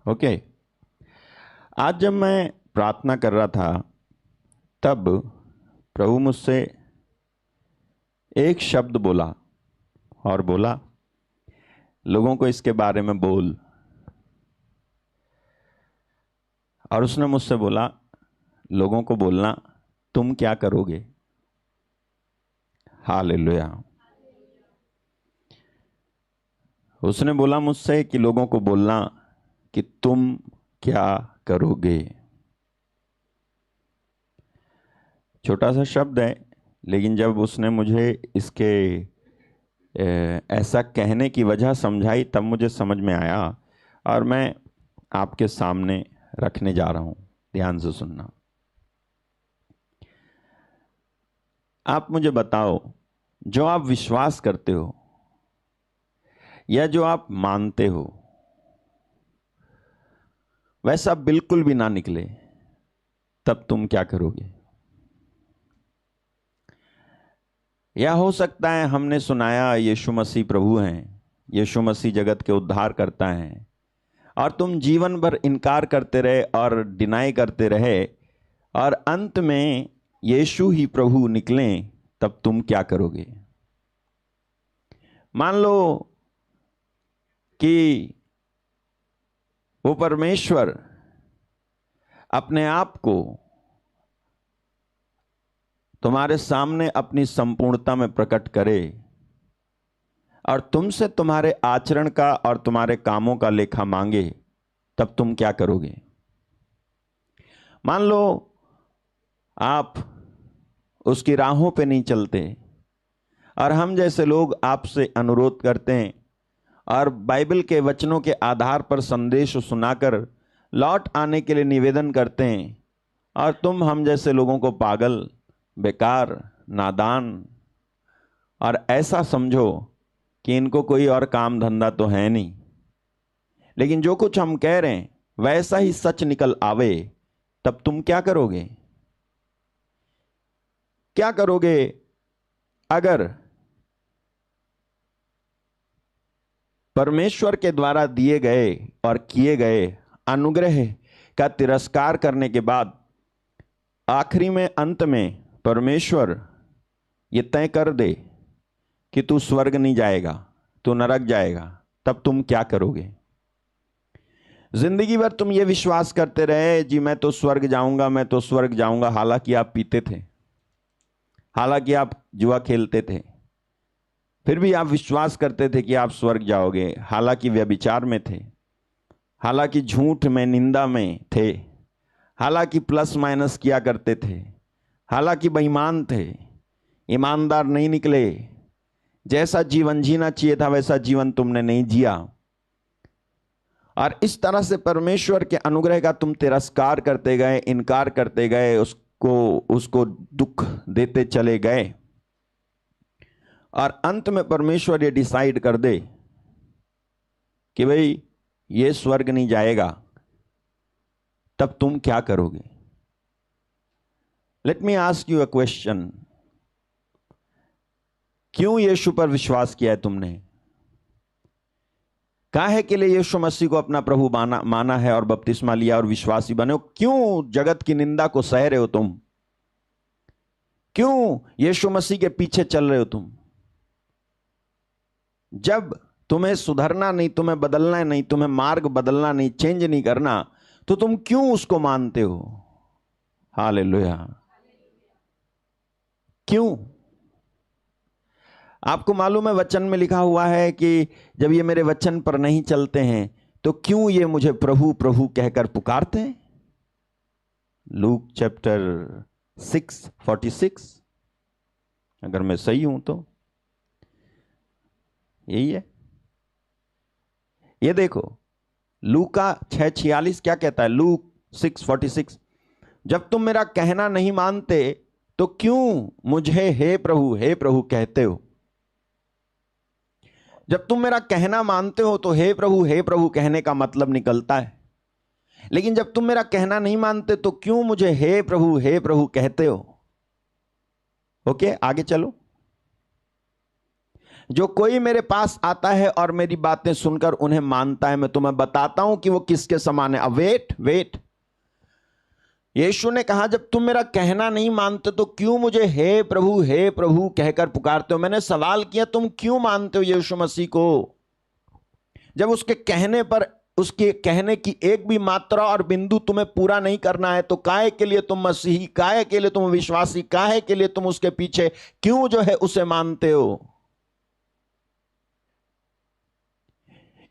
Okay. आज जब मैं प्रार्थना कर रहा था तब प्रभु मुझसे एक शब्द बोला और बोला, लोगों को इसके बारे में बोल। और उसने मुझसे बोला, लोगों को बोलना तुम क्या करोगे। हालेलुया। उसने बोला मुझसे कि लोगों को बोलना कि तुम क्या करोगे। छोटा सा शब्द है, लेकिन जब उसने मुझे इसके ऐसा कहने की वजह समझाई तब मुझे समझ में आया और मैं आपके सामने रखने जा रहा हूं। ध्यान से सुनना। आप मुझे बताओ, जो आप विश्वास करते हो या जो आप मानते हो वैसा बिल्कुल भी ना निकले, तब तुम क्या करोगे। या हो सकता है हमने सुनाया यीशु मसीह प्रभु हैं, यीशु मसीह जगत के उद्धार करता है, और तुम जीवन भर इनकार करते रहे और डिनाई करते रहे और अंत में यीशु ही प्रभु निकलें, तब तुम क्या करोगे। मान लो कि वो परमेश्वर अपने आप को तुम्हारे सामने अपनी संपूर्णता में प्रकट करे और तुमसे तुम्हारे आचरण का और तुम्हारे कामों का लेखा मांगे, तब तुम क्या करोगे। मान लो आप उसकी राहों पे नहीं चलते और हम जैसे लोग आपसे अनुरोध करते हैं और बाइबल के वचनों के आधार पर संदेश सुनाकर लौट आने के लिए निवेदन करते हैं, और तुम हम जैसे लोगों को पागल, बेकार, नादान और ऐसा समझो कि इनको कोई और काम धंधा तो है नहीं, लेकिन जो कुछ हम कह रहे हैं वैसा ही सच निकल आवे, तब तुम क्या करोगे। क्या करोगे अगर परमेश्वर के द्वारा दिए गए और किए गए अनुग्रह का तिरस्कार करने के बाद आखिरी में, अंत में परमेश्वर ये तय कर दे कि तू स्वर्ग नहीं जाएगा, तू नरक जाएगा, तब तुम क्या करोगे। जिंदगी भर तुम ये विश्वास करते रहे, जी मैं तो स्वर्ग जाऊंगा, मैं तो स्वर्ग जाऊंगा, हालांकि आप पीते थे, हालांकि आप जुआ खेलते थे, फिर भी आप विश्वास करते थे कि आप स्वर्ग जाओगे, हालांकि व्यभिचार में थे, हालांकि झूठ में, निंदा में थे, हालांकि प्लस माइनस किया करते थे, हालांकि बेईमान थे, ईमानदार नहीं निकले, जैसा जीवन जीना चाहिए था वैसा जीवन तुमने नहीं जिया, और इस तरह से परमेश्वर के अनुग्रह का तुम तिरस्कार करते गए, इनकार करते गए, उसको दुख देते चले गए, और अंत में परमेश्वर ये डिसाइड कर दे कि भाई ये स्वर्ग नहीं जाएगा, तब तुम क्या करोगे। Let me ask you a question. क्यों यीशु पर विश्वास किया है तुमने। काहे के लिए यीशु मसीह को अपना प्रभु माना है और बपतिस्मा लिया और विश्वासी बने हो। क्यों जगत की निंदा को सह रहे हो तुम। क्यों यीशु मसीह के पीछे चल रहे हो तुम। जब तुम्हें सुधरना नहीं, तुम्हें बदलना नहीं, तुम्हें मार्ग बदलना नहीं, चेंज नहीं करना, तो तुम क्यों उसको मानते हो। हालेलुया। क्यों। आपको मालूम है वचन में लिखा हुआ है कि जब ये मेरे वचन पर नहीं चलते हैं तो क्यों ये मुझे प्रभु प्रभु कहकर पुकारते हैं। लूक चैप्टर 6:46, अगर मैं सही हूं तो यही है। ये देखो लूका 6:46 क्या कहता है। लूक 6:46, जब तुम मेरा कहना नहीं मानते तो क्यों मुझे हे प्रभु कहते हो। जब तुम मेरा कहना मानते हो तो हे प्रभु कहने का मतलब निकलता है, लेकिन जब तुम मेरा कहना नहीं मानते तो क्यों मुझे हे प्रभु कहते हो। ओके, आगे चलो। जो कोई मेरे पास आता है और मेरी बातें सुनकर उन्हें मानता है, मैं तुम्हें बताता हूं कि वो किसके समान है। अब वेट, यीशु ने कहा जब तुम मेरा कहना नहीं मानते तो क्यों मुझे हे प्रभु कहकर पुकारते हो। मैंने सवाल किया तुम क्यों मानते हो यीशु मसीह को, जब उसके कहने पर, उसके कहने की एक भी मात्रा और बिंदु तुम्हें पूरा नहीं करना है, तो काहे के लिए तुम मसीही, काहे के लिए तुम विश्वासी, काहे के लिए तुम उसके पीछे क्यों जो है उसे मानते हो।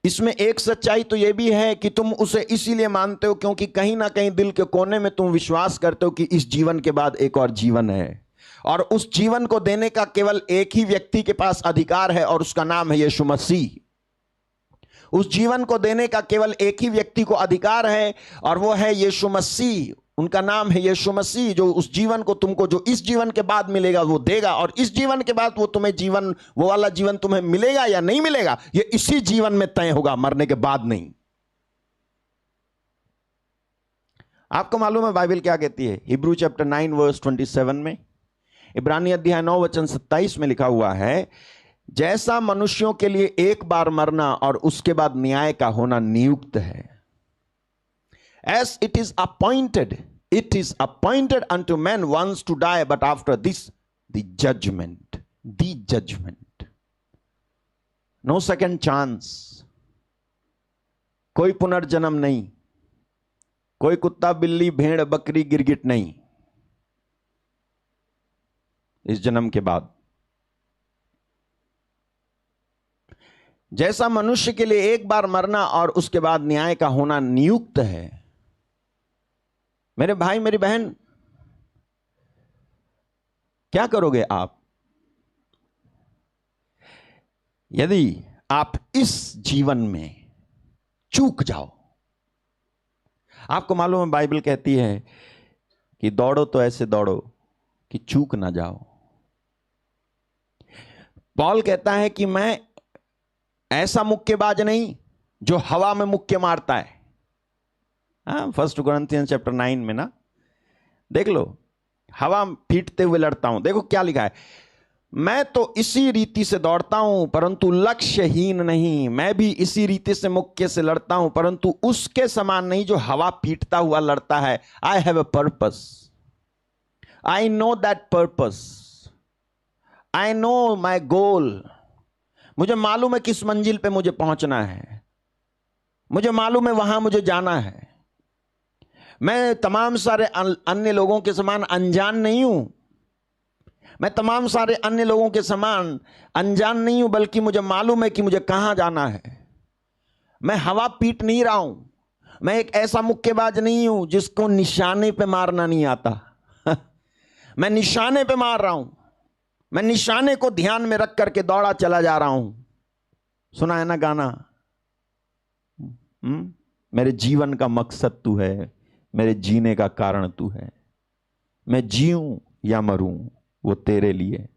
इसमें एक सच्चाई तो यह भी है कि तुम उसे इसीलिए मानते हो क्योंकि कहीं ना कहीं दिल के कोने में तुम विश्वास करते हो कि इस जीवन के बाद एक और जीवन है, और उस जीवन को देने का केवल एक ही व्यक्ति के पास अधिकार है और उसका नाम है यीशु मसीह। उस जीवन को देने का केवल एक ही व्यक्ति को अधिकार है और वो है यीशु मसीह। उनका नाम है यीशु मसीह, जो उस जीवन को तुमको, जो इस जीवन के बाद मिलेगा वो देगा, और इस जीवन के बाद वो तुम्हें जीवन, वो वाला जीवन तुम्हें मिलेगा या नहीं मिलेगा, ये इसी जीवन में तय होगा, मरने के बाद नहीं। आपको मालूम है बाइबल क्या कहती है? हिब्रू चैप्टर 9 वर्स 27 में, इब्रानी अध्याय 9 वचन 27 में लिखा हुआ है, जैसा मनुष्यों के लिए एक बार मरना और उसके बाद न्याय का होना नियुक्त है, as it is appointed unto men once to die, but after this the judgment. No second chance. कोई पुनर्जन्म नहीं, कोई कुत्ता बिल्ली भेड़ बकरी गिरगिट नहीं इस जन्म के बाद। जैसा मनुष्य के लिए एक बार मरना और उसके बाद न्याय का होना नियुक्त है। मेरे भाई मेरी बहन, क्या करोगे आप यदि आप इस जीवन में चूक जाओ? आपको मालूम है बाइबल कहती है कि दौड़ो तो ऐसे दौड़ो कि चूक ना जाओ। पौल कहता है कि मैं ऐसा मुक्केबाज नहीं जो हवा में मुक्के मारता है। फर्स्ट कोरिन्थियंस चैप्टर 9 में ना देख लो, हवा पीटते हुए लड़ता हूं। देखो क्या लिखा है, मैं तो इसी रीति से दौड़ता हूं परंतु लक्ष्यहीन नहीं, मैं भी इसी रीति से मुक्के से लड़ता हूं परंतु उसके समान नहीं जो हवा पीटता हुआ लड़ता है। I have a purpose, I know that purpose, I know my goal. मुझे मालूम है किस मंजिल पे मुझे पहुंचना है, मुझे मालूम है वहां मुझे जाना है। मैं तमाम सारे अन्य लोगों के समान अनजान नहीं हूं, मैं तमाम सारे अन्य लोगों के समान अनजान नहीं हूं, बल्कि मुझे मालूम है कि मुझे कहां जाना है। मैं हवा पीट नहीं रहा हूं, मैं एक ऐसा मुक्केबाज नहीं हूं जिसको निशाने पे मारना नहीं आता। मैं निशाने पे मार रहा हूं, मैं निशाने को ध्यान में रख करके दौड़ा चला जा रहा हूं। सुना है ना गाना, मेरे जीवन का मकसद तू है, मेरे जीने का कारण तू है, मैं जीऊं या मरूं वो तेरे लिए।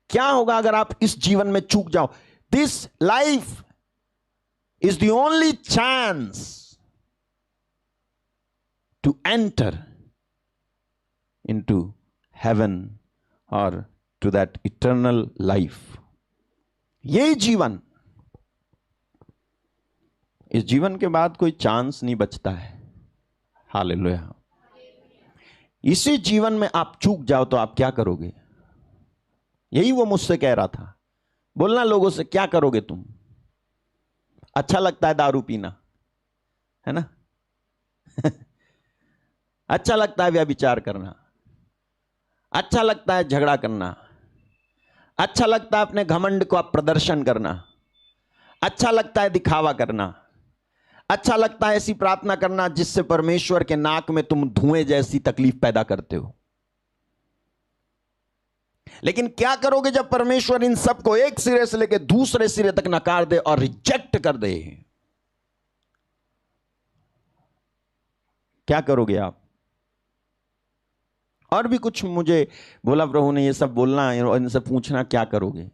क्या होगा अगर आप इस जीवन में चूक जाओ? This life is the only chance to enter into heaven और टू दैट इटर्नल लाइफ। यही जीवन, इस जीवन के बाद कोई चांस नहीं बचता है। हालेलुया। इसी जीवन में आप चूक जाओ तो आप क्या करोगे? यही वो मुझसे कह रहा था। बोलना लोगों से, क्या करोगे तुम? अच्छा लगता है दारू पीना, है ना? अच्छा लगता है व्यभिचार करना, अच्छा लगता है झगड़ा करना, अच्छा लगता है अपने घमंड को आप प्रदर्शन करना, अच्छा लगता है दिखावा करना, अच्छा लगता है ऐसी प्रार्थना करना जिससे परमेश्वर के नाक में तुम धुएं जैसी तकलीफ पैदा करते हो। लेकिन क्या करोगे जब परमेश्वर इन सबको एक सिरे से लेकर दूसरे सिरे तक नकार दे और रिजेक्ट कर दे? क्या करोगे आप? और भी कुछ मुझे बोला प्रभु ने, ये सब बोलना और इनसे पूछना क्या करोगे।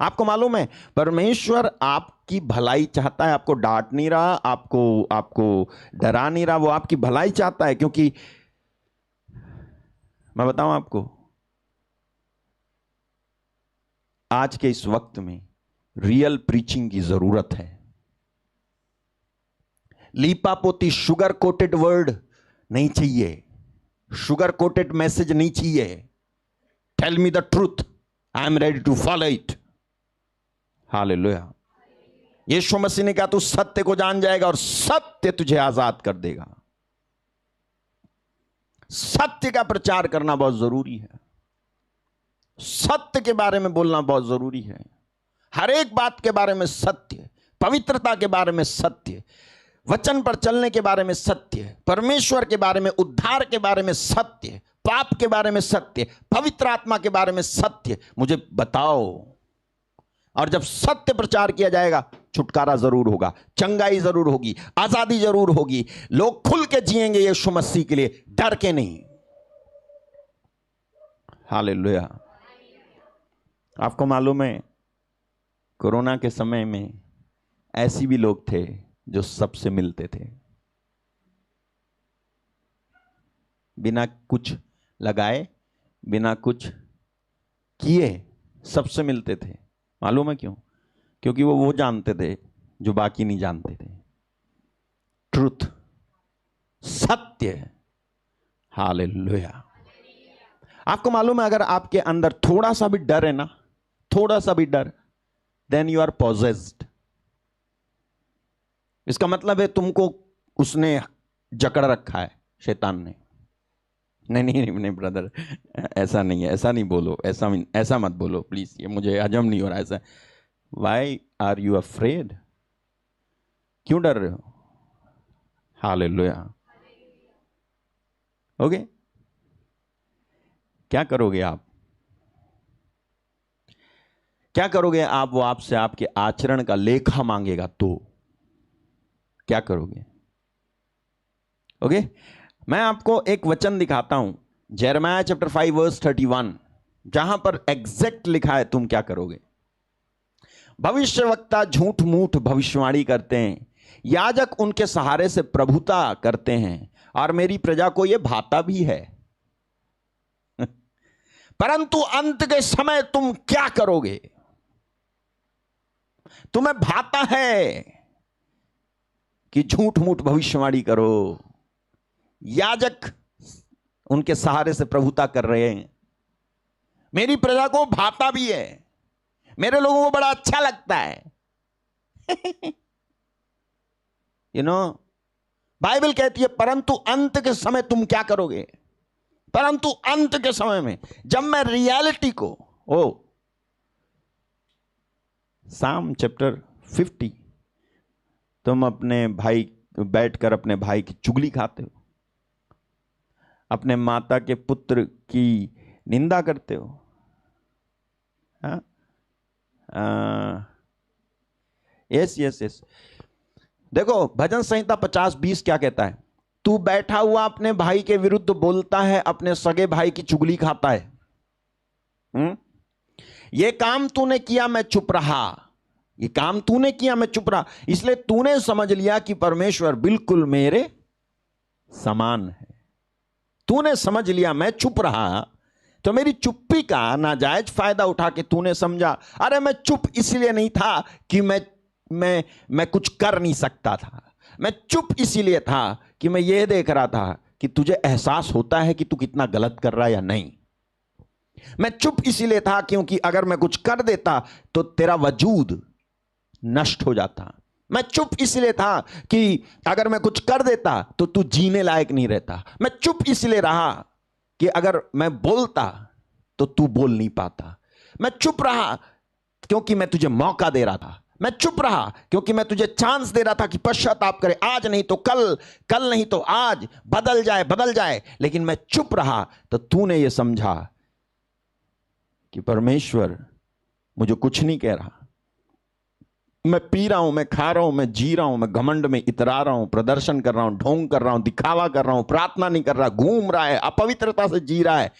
आपको मालूम है परमेश्वर आपकी भलाई चाहता है, आपको डांट नहीं रहा, आपको डरा नहीं रहा, वो आपकी भलाई चाहता है। क्योंकि मैं बताऊं आपको, आज के इस वक्त में रियल प्रीचिंग की जरूरत है। लीपा पोती शुगर कोटेड वर्ड नहीं चाहिए, शुगर कोटेड मैसेज नहीं चाहिए। Tell me the truth, I am ready to follow it. Hallelujah. यीशु मसीह ने कहा तू सत्य को जान जाएगा और सत्य तुझे आजाद कर देगा। सत्य का प्रचार करना बहुत जरूरी है, सत्य के बारे में बोलना बहुत जरूरी है। हर एक बात के बारे में सत्य, पवित्रता के बारे में सत्य, वचन पर चलने के बारे में सत्य, परमेश्वर के बारे में, उद्धार के बारे में सत्य, पाप के बारे में सत्य, पवित्र आत्मा के बारे में सत्य मुझे बताओ। और जब सत्य प्रचार किया जाएगा छुटकारा जरूर होगा, चंगाई जरूर होगी, आजादी जरूर होगी। लोग खुल के जिएंगे यीशु मसीह के लिए, डर के नहीं। हालेलुया। आपको मालूम है कोरोना के समय में ऐसे भी लोग थे जो सबसे मिलते थे, बिना कुछ लगाए, बिना कुछ किए सबसे मिलते थे। मालूम है क्यों? क्योंकि वो जानते थे जो बाकी नहीं जानते थे। ट्रुथ, सत्य। हालेलुया। आपको मालूम है अगर आपके अंदर थोड़ा सा भी डर है ना, थोड़ा सा भी डर, देन यू आर पॉजेस्ड। इसका मतलब है तुमको उसने जकड़ रखा है, शैतान ने। नहीं ब्रदर, ऐसा नहीं है, ऐसा नहीं बोलो, ऐसा मत बोलो प्लीज, ये मुझे हजम नहीं हो रहा ऐसा। Why are you afraid? क्यों डर रहे हो? हालेलुया। ओके, क्या करोगे आप? क्या करोगे आप? वो आपसे आपके आचरण का लेखा मांगेगा तो क्या करोगे? ओके, मैं आपको एक वचन दिखाता हूं, यिर्मयाह चैप्टर 5 वर्स 31, जहां पर एग्जैक्ट लिखा है तुम क्या करोगे। भविष्यवक्ता झूठ मूठ भविष्यवाणी करते हैं, याजक उनके सहारे से प्रभुता करते हैं, और मेरी प्रजा को यह भाता भी है। परंतु अंत के समय तुम क्या करोगे? तुम्हें भाता है कि झूठ मूठ भविष्यवाणी करो, याजक उनके सहारे से प्रभुता कर रहे हैं। मेरी प्रजा को भाता भी है, मेरे लोगों को बड़ा अच्छा लगता है। यू नो, बाइबल कहती है परंतु अंत के समय तुम क्या करोगे। परंतु अंत के समय में, जब मैं रियलिटी को, साम चैप्टर 50, तुम अपने भाई बैठकर अपने भाई की चुगली खाते हो, अपने माता के पुत्र की निंदा करते हो। यस। देखो भजन संहिता 50:20 क्या कहता है? तू बैठा हुआ अपने भाई के विरुद्ध बोलता है, अपने सगे भाई की चुगली खाता है। ये काम तूने किया मैं चुप रहा, ये काम तूने किया मैं चुप रहा, इसलिए तूने समझ लिया कि परमेश्वर बिल्कुल मेरे समान है। तूने समझ लिया, मैं चुप रहा, तो मेरी चुप्पी का नाजायज फायदा उठा के तूने समझा अरे मैं चुप इसलिए नहीं था कि मैं कुछ कर नहीं सकता था, मैं चुप इसीलिए था कि मैं ये देख रहा था कि तुझे एहसास होता है कि तू कितना गलत कर रहा है या नहीं। मैं चुप इसीलिए था क्योंकि अगर मैं कुछ कर देता तो तेरा वजूद नष्ट हो जाता। मैं चुप इसलिए था कि अगर मैं कुछ कर देता तो तू जीने लायक नहीं रहता। मैं चुप इसलिए रहा कि अगर मैं बोलता तो तू बोल नहीं पाता। मैं चुप रहा क्योंकि मैं तुझे मौका दे रहा था। मैं चुप रहा क्योंकि मैं तुझे चांस दे रहा था कि पश्चाताप करे, आज नहीं तो कल, कल नहीं तो आज, बदल जाए। लेकिन मैं चुप रहा तो तूने ये समझा कि परमेश्वर मुझे कुछ नहीं कह रहा। मैं पी रहा हूं, मैं खा रहा हूं, मैं जी रहा हूं, मैं घमंड में इतरा रहा हूं, प्रदर्शन कर रहा हूं, ढोंग कर रहा हूं, दिखावा कर रहा हूं, प्रार्थना नहीं कर रहा, घूम रहा है, अपवित्रता से जी रहा है,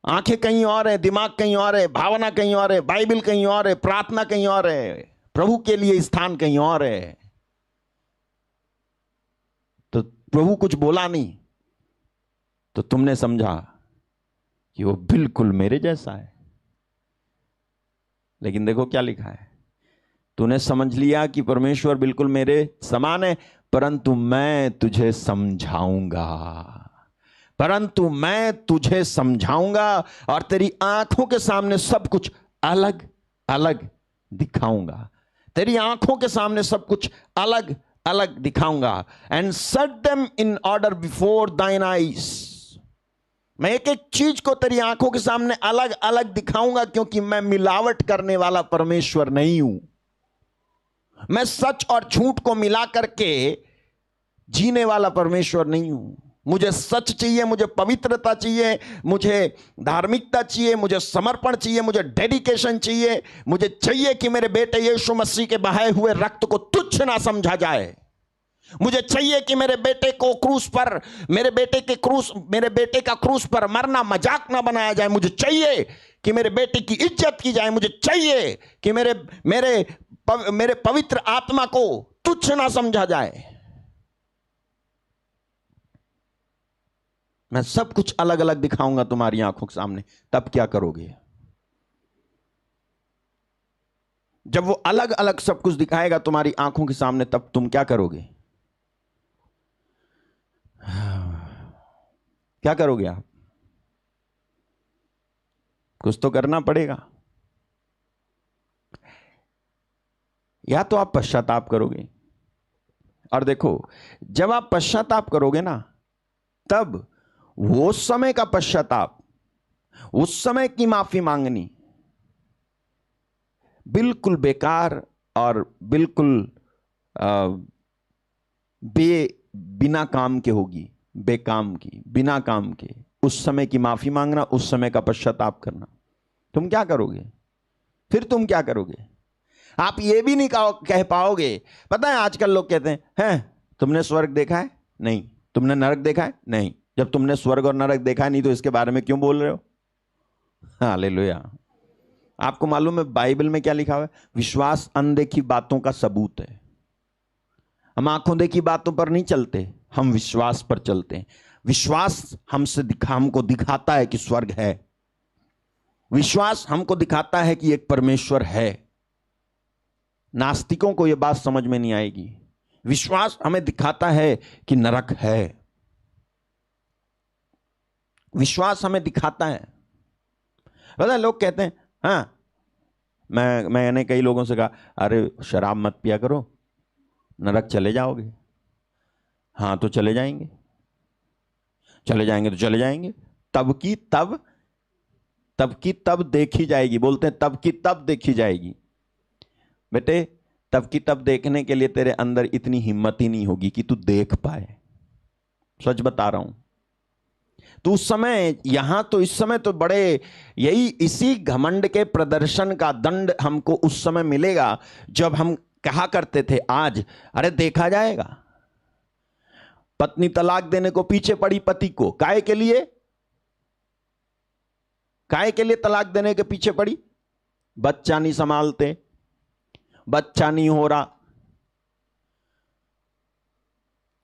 आंखें कहीं और है, दिमाग कहीं और है, भावना कहीं और है, बाइबल कहीं और है, प्रार्थना कहीं और है, प्रभु के लिए स्थान कहीं और है। तो प्रभु कुछ बोला नहीं तो तुमने समझा कि वो बिल्कुल मेरे जैसा है। लेकिन देखो क्या लिखा है, तूने समझ लिया कि परमेश्वर बिल्कुल मेरे समान है, परंतु मैं तुझे समझाऊंगा, परंतु मैं तुझे समझाऊंगा और तेरी आंखों के सामने सब कुछ अलग अलग दिखाऊंगा, तेरी आंखों के सामने सब कुछ अलग अलग दिखाऊंगा। And set them in order before दाइन आईज, मैं एक एक चीज को तेरी आंखों के सामने अलग अलग दिखाऊंगा, क्योंकि मैं मिलावट करने वाला परमेश्वर नहीं हूं। मैं सच और झूठ को मिला करके जीने वाला परमेश्वर नहीं हूं। मुझे सच चाहिए, मुझे पवित्रता चाहिए, मुझे धार्मिकता चाहिए, मुझे समर्पण चाहिए, मुझे डेडिकेशन चाहिए। मुझे चाहिए कि मेरे बेटे यीशु मसीह के बहाए हुए रक्त को तुच्छ ना समझा जाए। मुझे चाहिए कि मेरे बेटे को क्रूस पर, मेरे बेटे का क्रूस पर मरना मजाक ना बनाया जाए। मुझे चाहिए कि मेरे बेटे की इज्जत की जाए। मुझे चाहिए कि मेरे पवित्र आत्मा को तुच्छ ना समझा जाए। मैं सब कुछ अलग अलग दिखाऊंगा तुम्हारी आंखों के सामने। तब क्या करोगे? जब वो अलग अलग सब कुछ दिखाएगा तुम्हारी आंखों के सामने, तब तुम क्या करोगे? क्या करोगे आप? कुछ तो करना पड़ेगा। या तो आप पश्चाताप करोगे, और देखो जब आप पश्चाताप करोगे ना, तब वो समय का पश्चाताप, उस समय की माफी मांगनी बिल्कुल बेकार और बिल्कुल बिना काम के होगी, बेकाम की, बिना काम के। उस समय की माफी मांगना, उस समय का पश्चाताप करना। तुम क्या करोगे? फिर तुम क्या करोगे? आप ये भी नहीं कह पाओगे। पता है आजकल लोग कहते हैं तुमने स्वर्ग देखा है? नहीं। तुमने नरक देखा है? नहीं। जब तुमने स्वर्ग और नरक देखा है नहीं तो इसके बारे में क्यों बोल रहे हो? हालेलुया। आपको मालूम है बाइबल में क्या लिखा हुआ है? विश्वास अनदेखी बातों का सबूत है। हम आंखों देखी बातों पर नहीं चलते, हम विश्वास पर चलते हैं। विश्वास हमको दिखाता है कि स्वर्ग है। विश्वास हमको दिखाता है कि एक परमेश्वर है। नास्तिकों को यह बात समझ में नहीं आएगी। विश्वास हमें दिखाता है कि नरक है। विश्वास हमें दिखाता है। पता लोग कहते हैं मैंने कई लोगों से कहा, अरे शराब मत पिया करो, नरक चले जाओगे। हाँ तो चले जाएंगे, चले जाएंगे तो चले जाएंगे। तब की तब देखी जाएगी। बोलते हैं तब की तब देखी जाएगी। बेटे तब की तब देखने के लिए तेरे अंदर इतनी हिम्मत ही नहीं होगी कि तू देख पाए। सच बता रहा हूं। तो उस समय यहां तो इस समय तो बड़े इसी घमंड के प्रदर्शन का दंड हमको उस समय मिलेगा जब हम कहा करते थे आज अरे देखा जाएगा। पत्नी तलाक देने को पीछे पड़ी पति को, काहे के लिए तलाक देने के पीछे पड़ी? बच्चा नहीं संभालते, बच्चा नहीं हो रहा,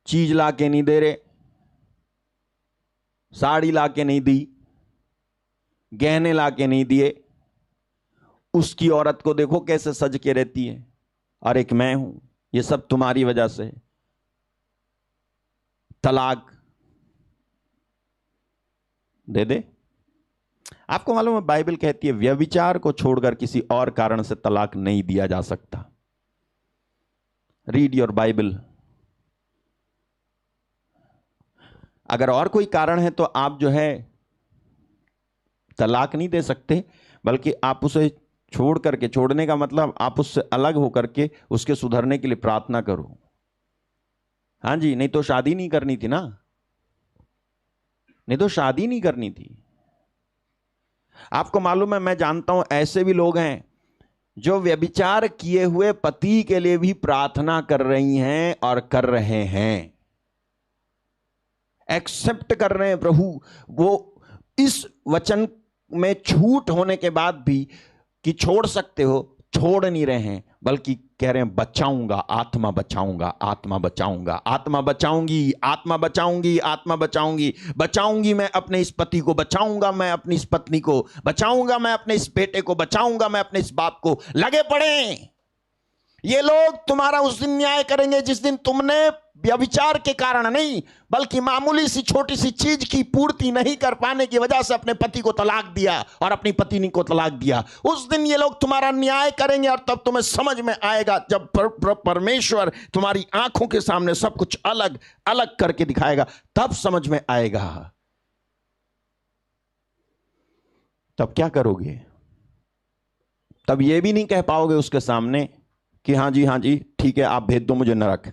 चीज लाके नहीं दे रहे, साड़ी लाके नहीं दी, गहने लाके नहीं दिए। उसकी औरत को देखो कैसे सज के रहती है, और एक मैं हूं, ये सब तुम्हारी वजह से। तलाक दे दे। आपको मालूम है बाइबल कहती है व्यभिचार को छोड़कर किसी और कारण से तलाक नहीं दिया जा सकता। Read your Bible. अगर और कोई कारण है तो आप जो है तलाक नहीं दे सकते, बल्कि आप उसे छोड़ने का मतलब आप उससे अलग होकर के उसके सुधरने के लिए प्रार्थना करो। हाँ जी, नहीं तो शादी नहीं करनी थी ना, नहीं तो शादी नहीं करनी थी। आपको मालूम है मैं जानता हूं ऐसे भी लोग हैं जो व्यभिचार किए हुए पति के लिए भी प्रार्थना कर रही हैं और कर रहे हैं, एक्सेप्ट कर रहे हैं प्रभु। वो इस वचन में छूट होने के बाद भी कि छोड़ सकते हो, छोड़ नहीं रहे हैं, बल्कि कह रहे हैं बचाऊंगा, आत्मा बचाऊंगा, आत्मा बचाऊंगा, आत्मा बचाऊंगी, आत्मा बचाऊंगी, आत्मा बचाऊंगी, बचाऊंगी। मैं अपने इस पति को बचाऊंगा, मैं अपनी इस पत्नी को बचाऊंगा, मैं अपने इस बेटे को बचाऊंगा, मैं अपने इस बाप को। लगे पड़े ये लोग तुम्हारा उस दिन न्याय करेंगे जिस दिन तुमने व्यभिचार के कारण नहीं, बल्कि मामूली सी छोटी सी चीज की पूर्ति नहीं कर पाने की वजह से अपने पति को तलाक दिया और अपनी पत्नी को तलाक दिया। उस दिन ये लोग तुम्हारा न्याय करेंगे और तब तुम्हें समझ में आएगा, जब परमेश्वर तुम्हारी आंखों के सामने सब कुछ अलग अलग करके दिखाएगा, तब समझ में आएगा। तब क्या करोगे? तब ये भी नहीं कह पाओगे उसके सामने कि हाँ जी ठीक है, आप भेज दो मुझे नरक,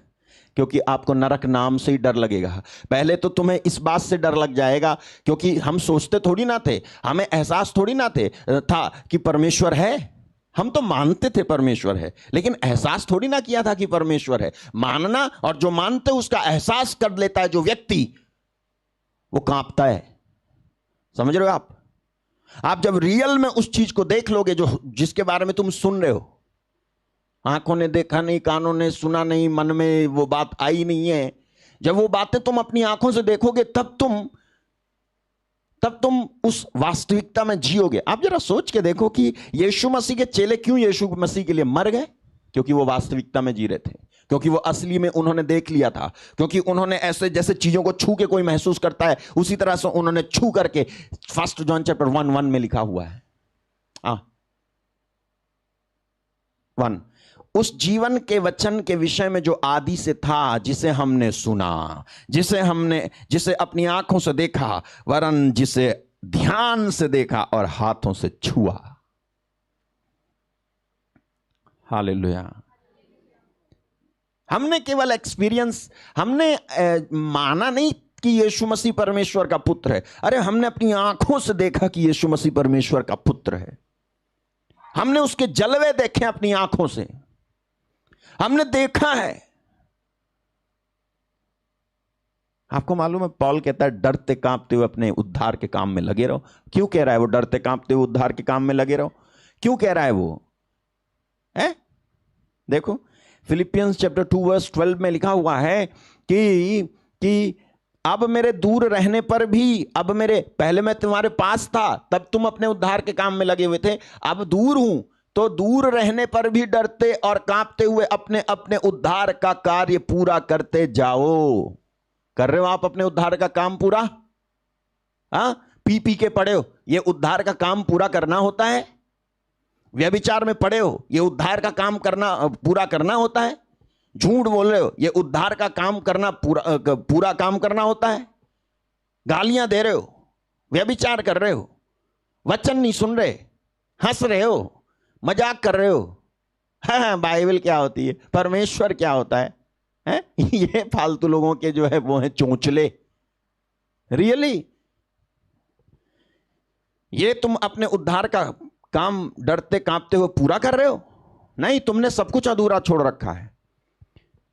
क्योंकि आपको नरक नाम से ही डर लगेगा। पहले तो तुम्हें इस बात से डर लग जाएगा, क्योंकि हम सोचते थोड़ी ना थे, हमें एहसास थोड़ी ना था कि परमेश्वर है। हम तो मानते थे परमेश्वर है, लेकिन एहसास थोड़ी ना किया था कि परमेश्वर है। मानना और जो मानते उसका एहसास कर लेता है जो व्यक्ति, वो कांपता है। समझ रहे हो आप जब रियल में उस चीज को देख लोगे जो जिसके बारे में तुम सुन रहे हो, आंखों ने देखा नहीं, कानों ने सुना नहीं, मन में वो बात आई नहीं है, जब वो बातें तुम अपनी आंखों से देखोगे, तब तुम उस वास्तविकता में जियोगे। आप जरा सोच के देखो कि यीशु मसीह के चेले क्यों यीशु मसीह के लिए मर गए? क्योंकि वो वास्तविकता में जी रहे थे, क्योंकि वो असली में उन्होंने देख लिया था, क्योंकि उन्होंने ऐसे जैसे चीजों को छू के कोई महसूस करता है, उसी तरह से उन्होंने छू करके 1 जॉन चैप्टर 1:1 में लिखा हुआ है 1, उस जीवन के वचन के विषय में जो आदि से था, जिसे हमने सुना, जिसे अपनी आंखों से देखा, वरन जिसे ध्यान से देखा और हाथों से छुआ। हालेलुया। हमने केवल एक्सपीरियंस, हमने माना नहीं कि यीशु मसीह परमेश्वर का पुत्र है। अरे हमने अपनी आंखों से देखा कि यीशु मसीह परमेश्वर का पुत्र है। हमने उसके जलवे देखे अपनी आंखों से, हमने देखा है। आपको मालूम है, पौल कहता है डरते कांपते हुए अपने उद्धार के काम में लगे रहो। क्यों कह रहा है वो डरते कांपते हुए उद्धार के काम में लगे रहो? क्यों कह रहा है वो है? देखो फिलिपियंस चैप्टर 2:12 में लिखा हुआ है कि अब मेरे दूर रहने पर भी, अब मेरे पहले मैं तुम्हारे पास था तब तुम अपने उद्धार के काम में लगे हुए थे, अब दूर हूं तो दूर रहने पर भी डरते और कांपते हुए अपने अपने उद्धार का कार्य पूरा करते जाओ। कर रहे हो आप अपने उद्धार का काम पूरा? पी के पड़े हो, ये उद्धार का काम पूरा करना होता है। व्यभिचार में पड़े हो, ये उद्धार का काम पूरा करना होता है। झूठ बोल रहे हो, ये उद्धार का काम करना पूरा काम करना होता है। गालियां दे रहे हो, व्यभिचार कर रहे हो, वचन नहीं सुन रहे, हंस रहे हो, मजाक कर रहे हो। हाँ, बाइबल क्या होती है, परमेश्वर क्या होता है? ये फालतू लोगों के जो है वो है चोंचले। रियली ये तुम अपने उद्धार का काम डरते कांपते हुए पूरा कर रहे हो? नहीं, तुमने सब कुछ अधूरा छोड़ रखा है।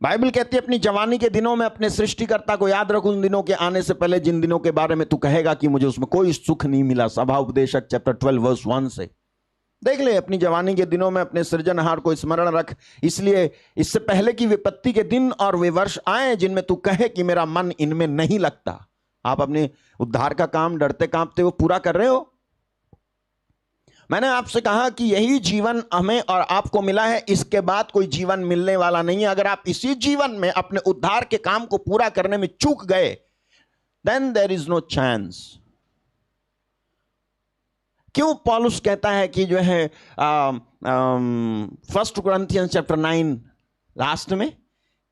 बाइबल कहती है अपनी जवानी के दिनों में अपने सृष्टिकर्ता को याद रखो, उन दिनों के आने से पहले जिन दिनों के बारे में तू कहेगा कि मुझे उसमें कोई सुख नहीं मिला। सभा उपदेशक चैप्टर 12:1 से देख ले। अपनी जवानी के दिनों में अपने सृजनहार को स्मरण रख, इसलिए इससे पहले कि विपत्ति के दिन और वे वर्ष आए जिनमें तू कहे कि मेरा मन इनमें नहीं लगता। आप अपने उद्धार का काम डरते कांपते हुए पूरा कर रहे हो? मैंने आपसे कहा कि यही जीवन हमें और आपको मिला है, इसके बाद कोई जीवन मिलने वाला नहीं है। अगर आप इसी जीवन में अपने उद्धार के काम को पूरा करने में चूक गए, then there is no chance. क्यों पौलुस कहता है कि जो है 1 कुरिन्थियंस चैप्टर 9 लास्ट में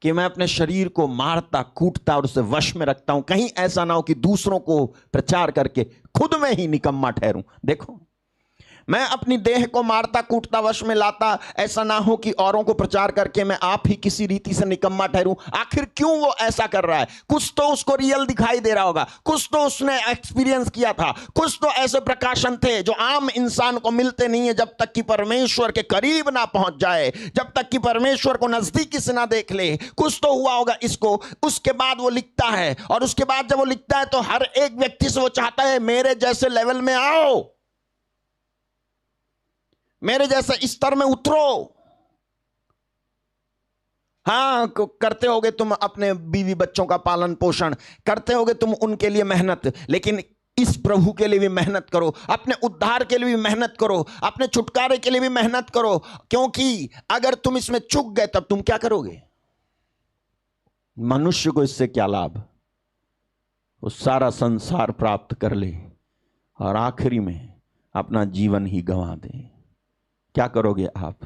कि मैं अपने शरीर को मारता कूटता और उसे वश में रखता हूं, कहीं ऐसा ना हो कि दूसरों को प्रचार करके खुद में ही निकम्मा ठहरूं। देखो, मैं अपनी देह को मारता कूटता वश में लाता, ऐसा ना हो कि औरों को प्रचार करके मैं आप ही किसी रीति से निकम्मा ठहरूं। आखिर क्यों वो ऐसा कर रहा है? कुछ तो उसको रियल दिखाई दे रहा होगा, कुछ तो उसने एक्सपीरियंस किया था, कुछ तो ऐसे प्रकाशन थे जो आम इंसान को मिलते नहीं है जब तक कि परमेश्वर के करीब ना पहुंच जाए, जब तक कि परमेश्वर को नजदीकी से ना देख ले। कुछ तो हुआ होगा इसको। उसके बाद वो लिखता है, और उसके बाद जब वो लिखता है तो हर एक व्यक्ति से वो चाहता है मेरे जैसे लेवल में आओ, मेरे जैसे स्तर में उतरो। हाँ, करते होगे तुम अपने बीवी बच्चों का पालन पोषण, करते होगे तुम उनके लिए मेहनत, लेकिन इस प्रभु के लिए भी मेहनत करो, अपने उद्धार के लिए भी मेहनत करो, अपने छुटकारे के लिए भी मेहनत करो, क्योंकि अगर तुम इसमें चूक गए तब तुम क्या करोगे? मनुष्य को इससे क्या लाभ? वो सारा संसार प्राप्त कर ले और आखिरी में अपना जीवन ही गंवा दे। क्या करोगे आप?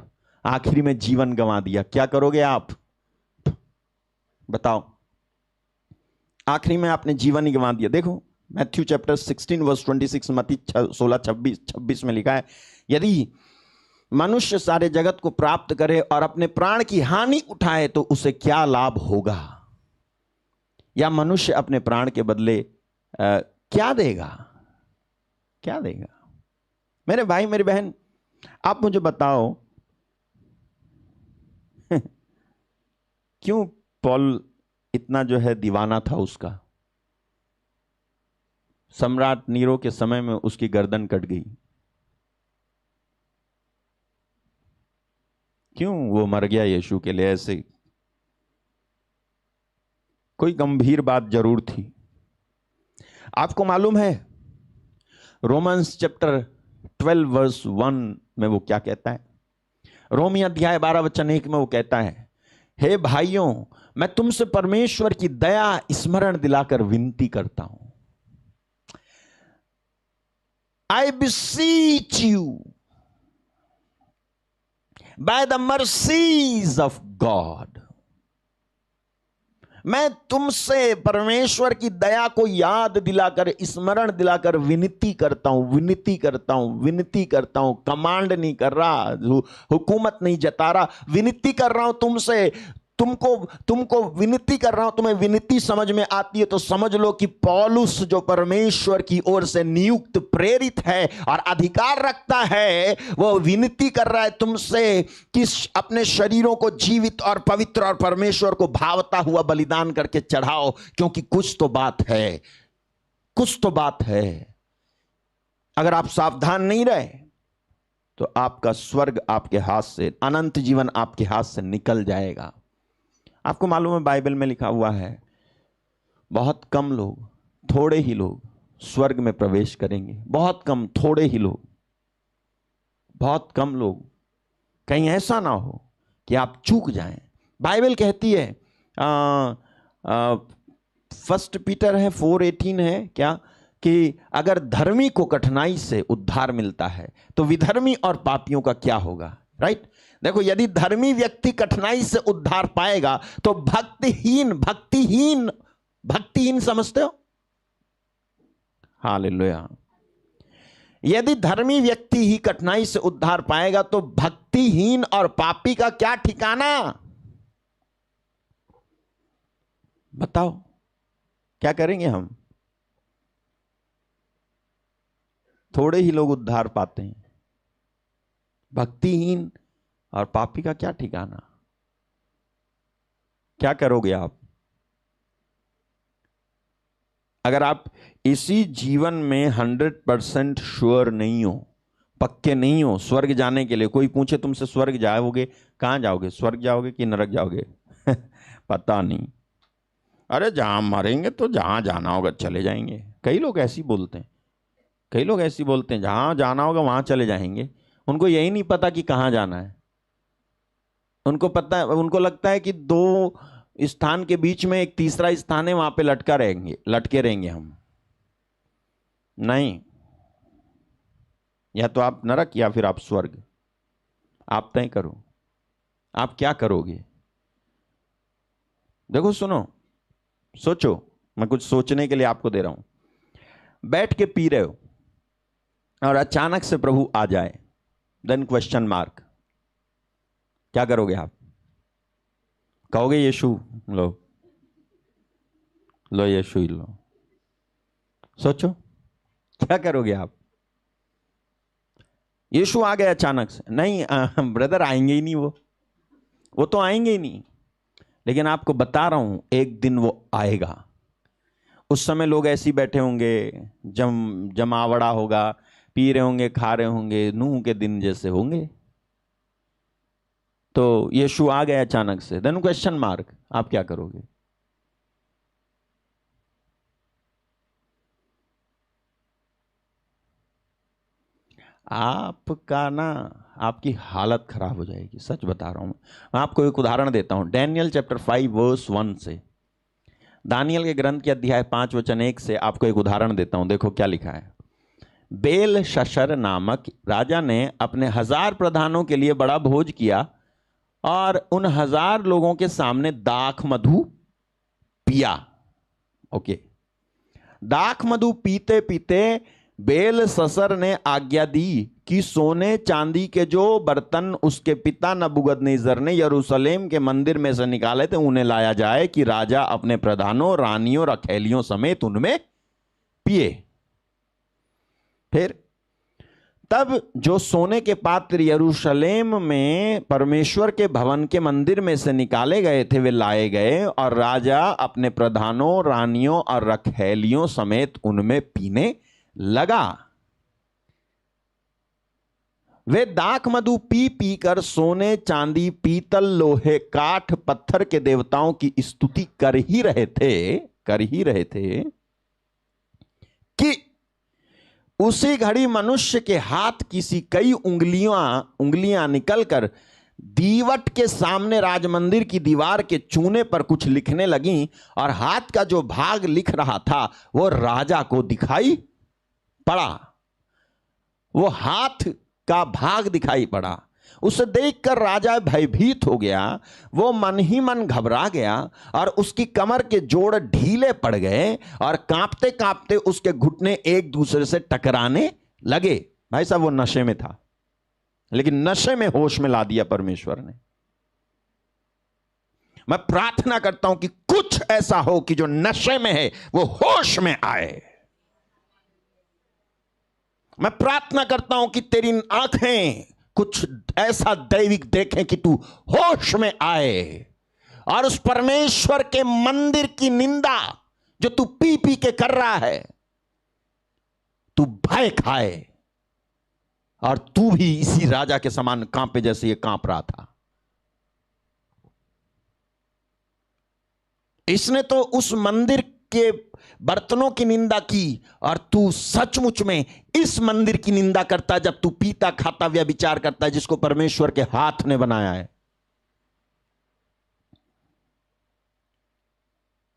आखिरी में जीवन गंवा दिया, क्या करोगे आप? बताओ, आखिरी में आपने जीवन ही गंवा दिया। देखो मैथ्यू चैप्टर 16 वर्स 26, मत्ती 16:26 में लिखा है, यदि मनुष्य सारे जगत को प्राप्त करे और अपने प्राण की हानि उठाए तो उसे क्या लाभ होगा? या मनुष्य अपने प्राण के बदले क्या देगा? क्या देगा? मेरे भाई मेरी बहन, आप मुझे बताओ क्यों पॉल इतना जो है दीवाना था उसका? सम्राट नीरो के समय में उसकी गर्दन कट गई, क्यों वो मर गया यीशु के लिए? ऐसे कोई गंभीर बात जरूर थी। आपको मालूम है रोमन्स चैप्टर 12 वर्स 1 में वो क्या कहता है? रोमी अध्याय 12 वचन 1 में वो कहता है, हे भाइयों, मैं तुमसे परमेश्वर की दया स्मरण दिलाकर विनती करता हूं। I beseech you by the mercies of God। मैं तुमसे परमेश्वर की दया को याद दिलाकर, स्मरण दिलाकर विनती करता हूं, विनती करता हूं, विनती करता हूं। कमांड नहीं कर रहा, हुकूमत नहीं जता रहा, विनती कर रहा हूं तुमसे, तुमको विनती कर रहा हूं। तुम्हें विनती समझ में आती है तो समझ लो कि पौलुस जो परमेश्वर की ओर से नियुक्त, प्रेरित है और अधिकार रखता है, वो विनती कर रहा है तुमसे कि अपने शरीरों को जीवित और पवित्र और परमेश्वर को भावता हुआ बलिदान करके चढ़ाओ, क्योंकि कुछ तो बात है, कुछ तो बात है। अगर आप सावधान नहीं रहे तो आपका स्वर्ग आपके हाथ से, अनंत जीवन आपके हाथ से निकल जाएगा। आपको मालूम है बाइबल में लिखा हुआ है, बहुत कम लोग, थोड़े ही लोग स्वर्ग में प्रवेश करेंगे। बहुत कम, थोड़े ही लोग, बहुत कम लोग। कहीं ऐसा ना हो कि आप चूक जाएं। बाइबल कहती है, फर्स्ट पीटर है 4:18 है क्या, कि अगर धर्मी को कठिनाई से उद्धार मिलता है तो विधर्मी और पापियों का क्या होगा? राइट? देखो, यदि धर्मी व्यक्ति कठिनाई से उद्धार पाएगा तो भक्तिहीन समझते हो? हालेलुया। यदि धर्मी व्यक्ति ही कठिनाई से उद्धार पाएगा तो भक्तिहीन और पापी का क्या ठिकाना? बताओ, क्या करेंगे हम? थोड़े ही लोग उद्धार पाते हैं, भक्तिहीन और पापी का क्या ठिकाना? क्या करोगे आप? अगर आप इसी जीवन में 100% श्योर नहीं हो, पक्के नहीं हो स्वर्ग जाने के लिए, कोई पूछे तुमसे स्वर्ग जाओगे, कहां जाओगे, स्वर्ग जाओगे कि नरक जाओगे? पता नहीं। अरे जहां मरेंगे तो जहां जाना होगा चले जाएंगे। कई लोग ऐसी बोलते हैं, कई लोग ऐसी बोलते हैं, जहां जाना होगा वहां चले जाएंगे। उनको यही नहीं पता कि कहां जाना है। उनको पता है, उनको लगता है कि दो स्थान के बीच में एक तीसरा स्थान है, वहां पे लटके रहेंगे हम। नहीं, या तो आप नरक या फिर आप स्वर्ग। आप तय करो, आप क्या करोगे? देखो, सुनो, सोचो, मैं कुछ सोचने के लिए आपको दे रहा हूं। बैठ के पी रहे हो और अचानक से प्रभु आ जाए, देन क्वेश्चन मार्क, क्या करोगे आप? कहोगे यीशु लो यीशु ही लो। सोचो, क्या करोगे आप? यीशु आ गए अचानक से, नहीं ब्रदर आएंगे ही नहीं, वो तो आएंगे ही नहीं। लेकिन आपको बता रहा हूं, एक दिन वो आएगा। उस समय लोग ऐसे ही बैठे होंगे, जमावड़ा होगा, पी रहे होंगे, खा रहे होंगे, नूह के दिन जैसे होंगे। तो यीशु आ गए अचानक से, देन क्वेश्चन मार्क, आप क्या करोगे? आपका ना, आपकी हालत खराब हो जाएगी, सच बता रहा हूं मैं आपको। एक उदाहरण देता हूं, डैनियल चैप्टर 5 वर्स 1 से, दानियल के ग्रंथ के अध्याय 5 वचन 1 से आपको एक उदाहरण देता हूं। देखो क्या लिखा है। बेल शशर नामक राजा ने अपने 1000 प्रधानों के लिए बड़ा भोज किया और उन 1000 लोगों के सामने दाख मधु पिया। ओके, दाख मधु पीते पीते बेल शशर ने आज्ञा दी कि सोने चांदी के जो बर्तन उसके पिता नबूकदनेस्सर ने यरूशलेम के मंदिर में से निकाले थे उन्हें लाया जाए कि राजा अपने प्रधानों, रानियों, रखैलियों समेत उनमें पिए। फिर तब जो सोने के पात्र यरूशलेम में परमेश्वर के भवन के मंदिर में से निकाले गए थे वे लाए गए और राजा अपने प्रधानों, रानियों और रखैलियों समेत उनमें पीने लगा। वे दाख मधु पी पी कर सोने, चांदी, पीतल, लोहे, काठ, पत्थर के देवताओं की स्तुति कर ही रहे थे कि उसी घड़ी मनुष्य के हाथ किसी कई उंगलियां निकलकर दीवट के सामने राजमंदिर की दीवार के चूने पर कुछ लिखने लगीं और हाथ का जो भाग लिख रहा था वो राजा को दिखाई पड़ा। वो हाथ का भाग दिखाई पड़ा। उसे देखकर राजा भयभीत हो गया। वो मन ही मन घबरा गया और उसकी कमर के जोड़ ढीले पड़ गए और कांपते कांपते उसके घुटने एक दूसरे से टकराने लगे। भाई साहब, वो नशे में था, लेकिन नशे में होश में ला दिया परमेश्वर ने। मैं प्रार्थना करता हूं कि कुछ ऐसा हो कि जो नशे में है वो होश में आए। मैं प्रार्थना करता हूं कि तेरी आंखें कुछ ऐसा दैविक देखें कि तू होश में आए और उस परमेश्वर के मंदिर की निंदा जो तू पी पी के कर रहा है, तू भय खाए और तू भी इसी राजा के समान कांपे जैसे ये कांप रहा था। इसने तो उस मंदिर के बर्तनों की निंदा की और तू सचमुच में इस मंदिर की निंदा करता जब तू पीता, खाता, व्यभिचार करता है जिसको परमेश्वर के हाथ ने बनाया है।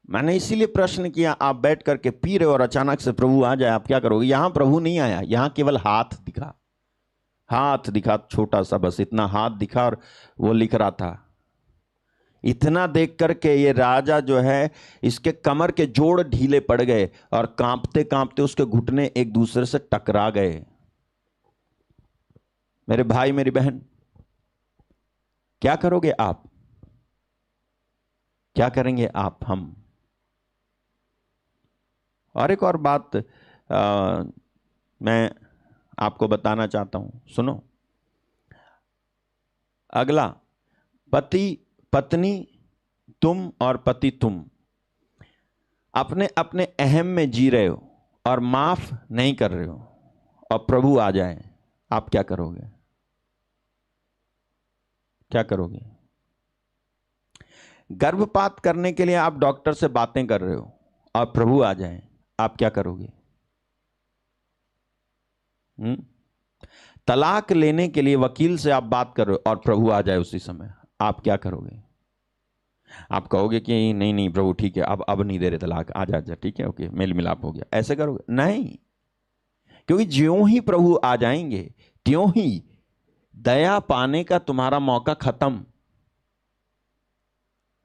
मैंने इसीलिए प्रश्न किया, आप बैठ करके पी रहे हो और अचानक से प्रभु आ जाए, आप क्या करोगे? यहां प्रभु नहीं आया, यहां केवल हाथ दिखा, छोटा सा, बस इतना हाथ दिखा और वो लिख रहा था। इतना देख करके ये राजा जो है, इसके कमर के जोड़ ढीले पड़ गए और कांपते कांपते उसके घुटने एक दूसरे से टकरा गए। मेरे भाई, मेरी बहन, क्या करोगे आप? क्या करेंगे आप, हम? और एक और बात मैं आपको बताना चाहता हूं, सुनो। अगला, पत्नी तुम और पति तुम अपने अपने अहम में जी रहे हो और माफ नहीं कर रहे हो और प्रभु आ जाए, आप क्या करोगे? क्या करोगे? गर्भपात करने के लिए आप डॉक्टर से बातें कर रहे हो और प्रभु आ जाए, आप क्या करोगे? तलाक लेने के लिए वकील से आप बात कर रहे हो और प्रभु आ जाए उसी समय, आप क्या करोगे? आप कहोगे कि नहीं नहीं प्रभु ठीक है, अब नहीं दे रहे तलाक, आ जा, ठीक है, ओके, मेल मिलाप हो गया, ऐसे करोगे? नहीं, क्योंकि ज्यों ही प्रभु आ जाएंगे त्यों ही दया पाने का तुम्हारा मौका खत्म।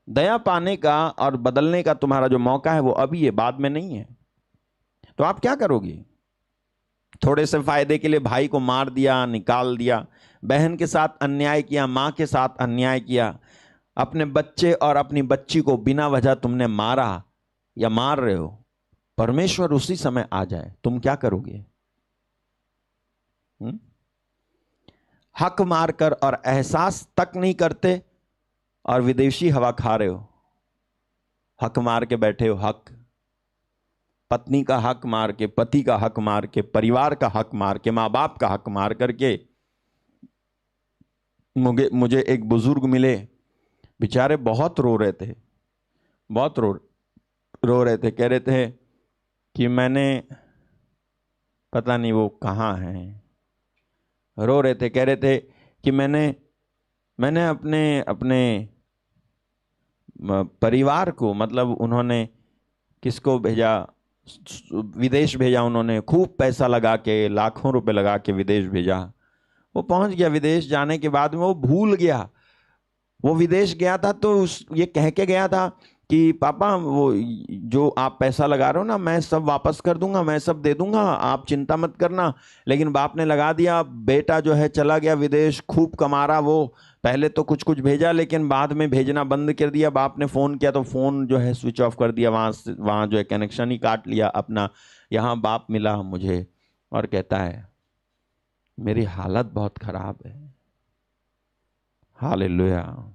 दया पाने का और बदलने का तुम्हारा जो मौका है वो अभी है, बाद में नहीं है। तो आप क्या करोगे? थोड़े से फायदे के लिए भाई को मार दिया, निकाल दिया, बहन के साथ अन्याय किया, मां के साथ अन्याय किया, अपने बच्चे और अपनी बच्ची को बिना वजह तुमने मारा या मार रहे हो, परमेश्वर उसी समय आ जाए, तुम क्या करोगे? हक मारकर और एहसास तक नहीं करते और विदेशी हवा खा रहे हो, हक मार के बैठे हो, हक पत्नी का हक मार के, पति का हक मार के, परिवार का हक मार के, माँ बाप का हक मार करके। मुझे एक बुजुर्ग मिले, बेचारे बहुत रो रहे थे, बहुत रो रहे थे। कह रहे थे कि मैंने, पता नहीं वो कहाँ हैं, रो रहे थे। कह रहे थे कि मैंने अपने परिवार को, मतलब उन्होंने किसको भेजा, विदेश भेजा। उन्होंने खूब पैसा लगा के, लाखों रुपए लगा के विदेश भेजा। वो पहुंच गया, विदेश जाने के बाद में वो भूल गया। वो विदेश गया था तो ये कह के गया था कि पापा वो जो आप पैसा लगा रहे हो ना, मैं सब वापस कर दूंगा, मैं सब दे दूंगा, आप चिंता मत करना। लेकिन बाप ने लगा दिया। बेटा जो है चला गया विदेश, खूब कमा रहा वो। पहले तो कुछ कुछ भेजा, लेकिन बाद में भेजना बंद कर दिया। बाप ने फ़ोन किया तो फ़ोन जो है स्विच ऑफ कर दिया, वहाँ जो है कनेक्शन ही काट लिया अपना। यहाँ बाप मिला मुझे और कहता है मेरी हालत बहुत ख़राब है। हालेलुया।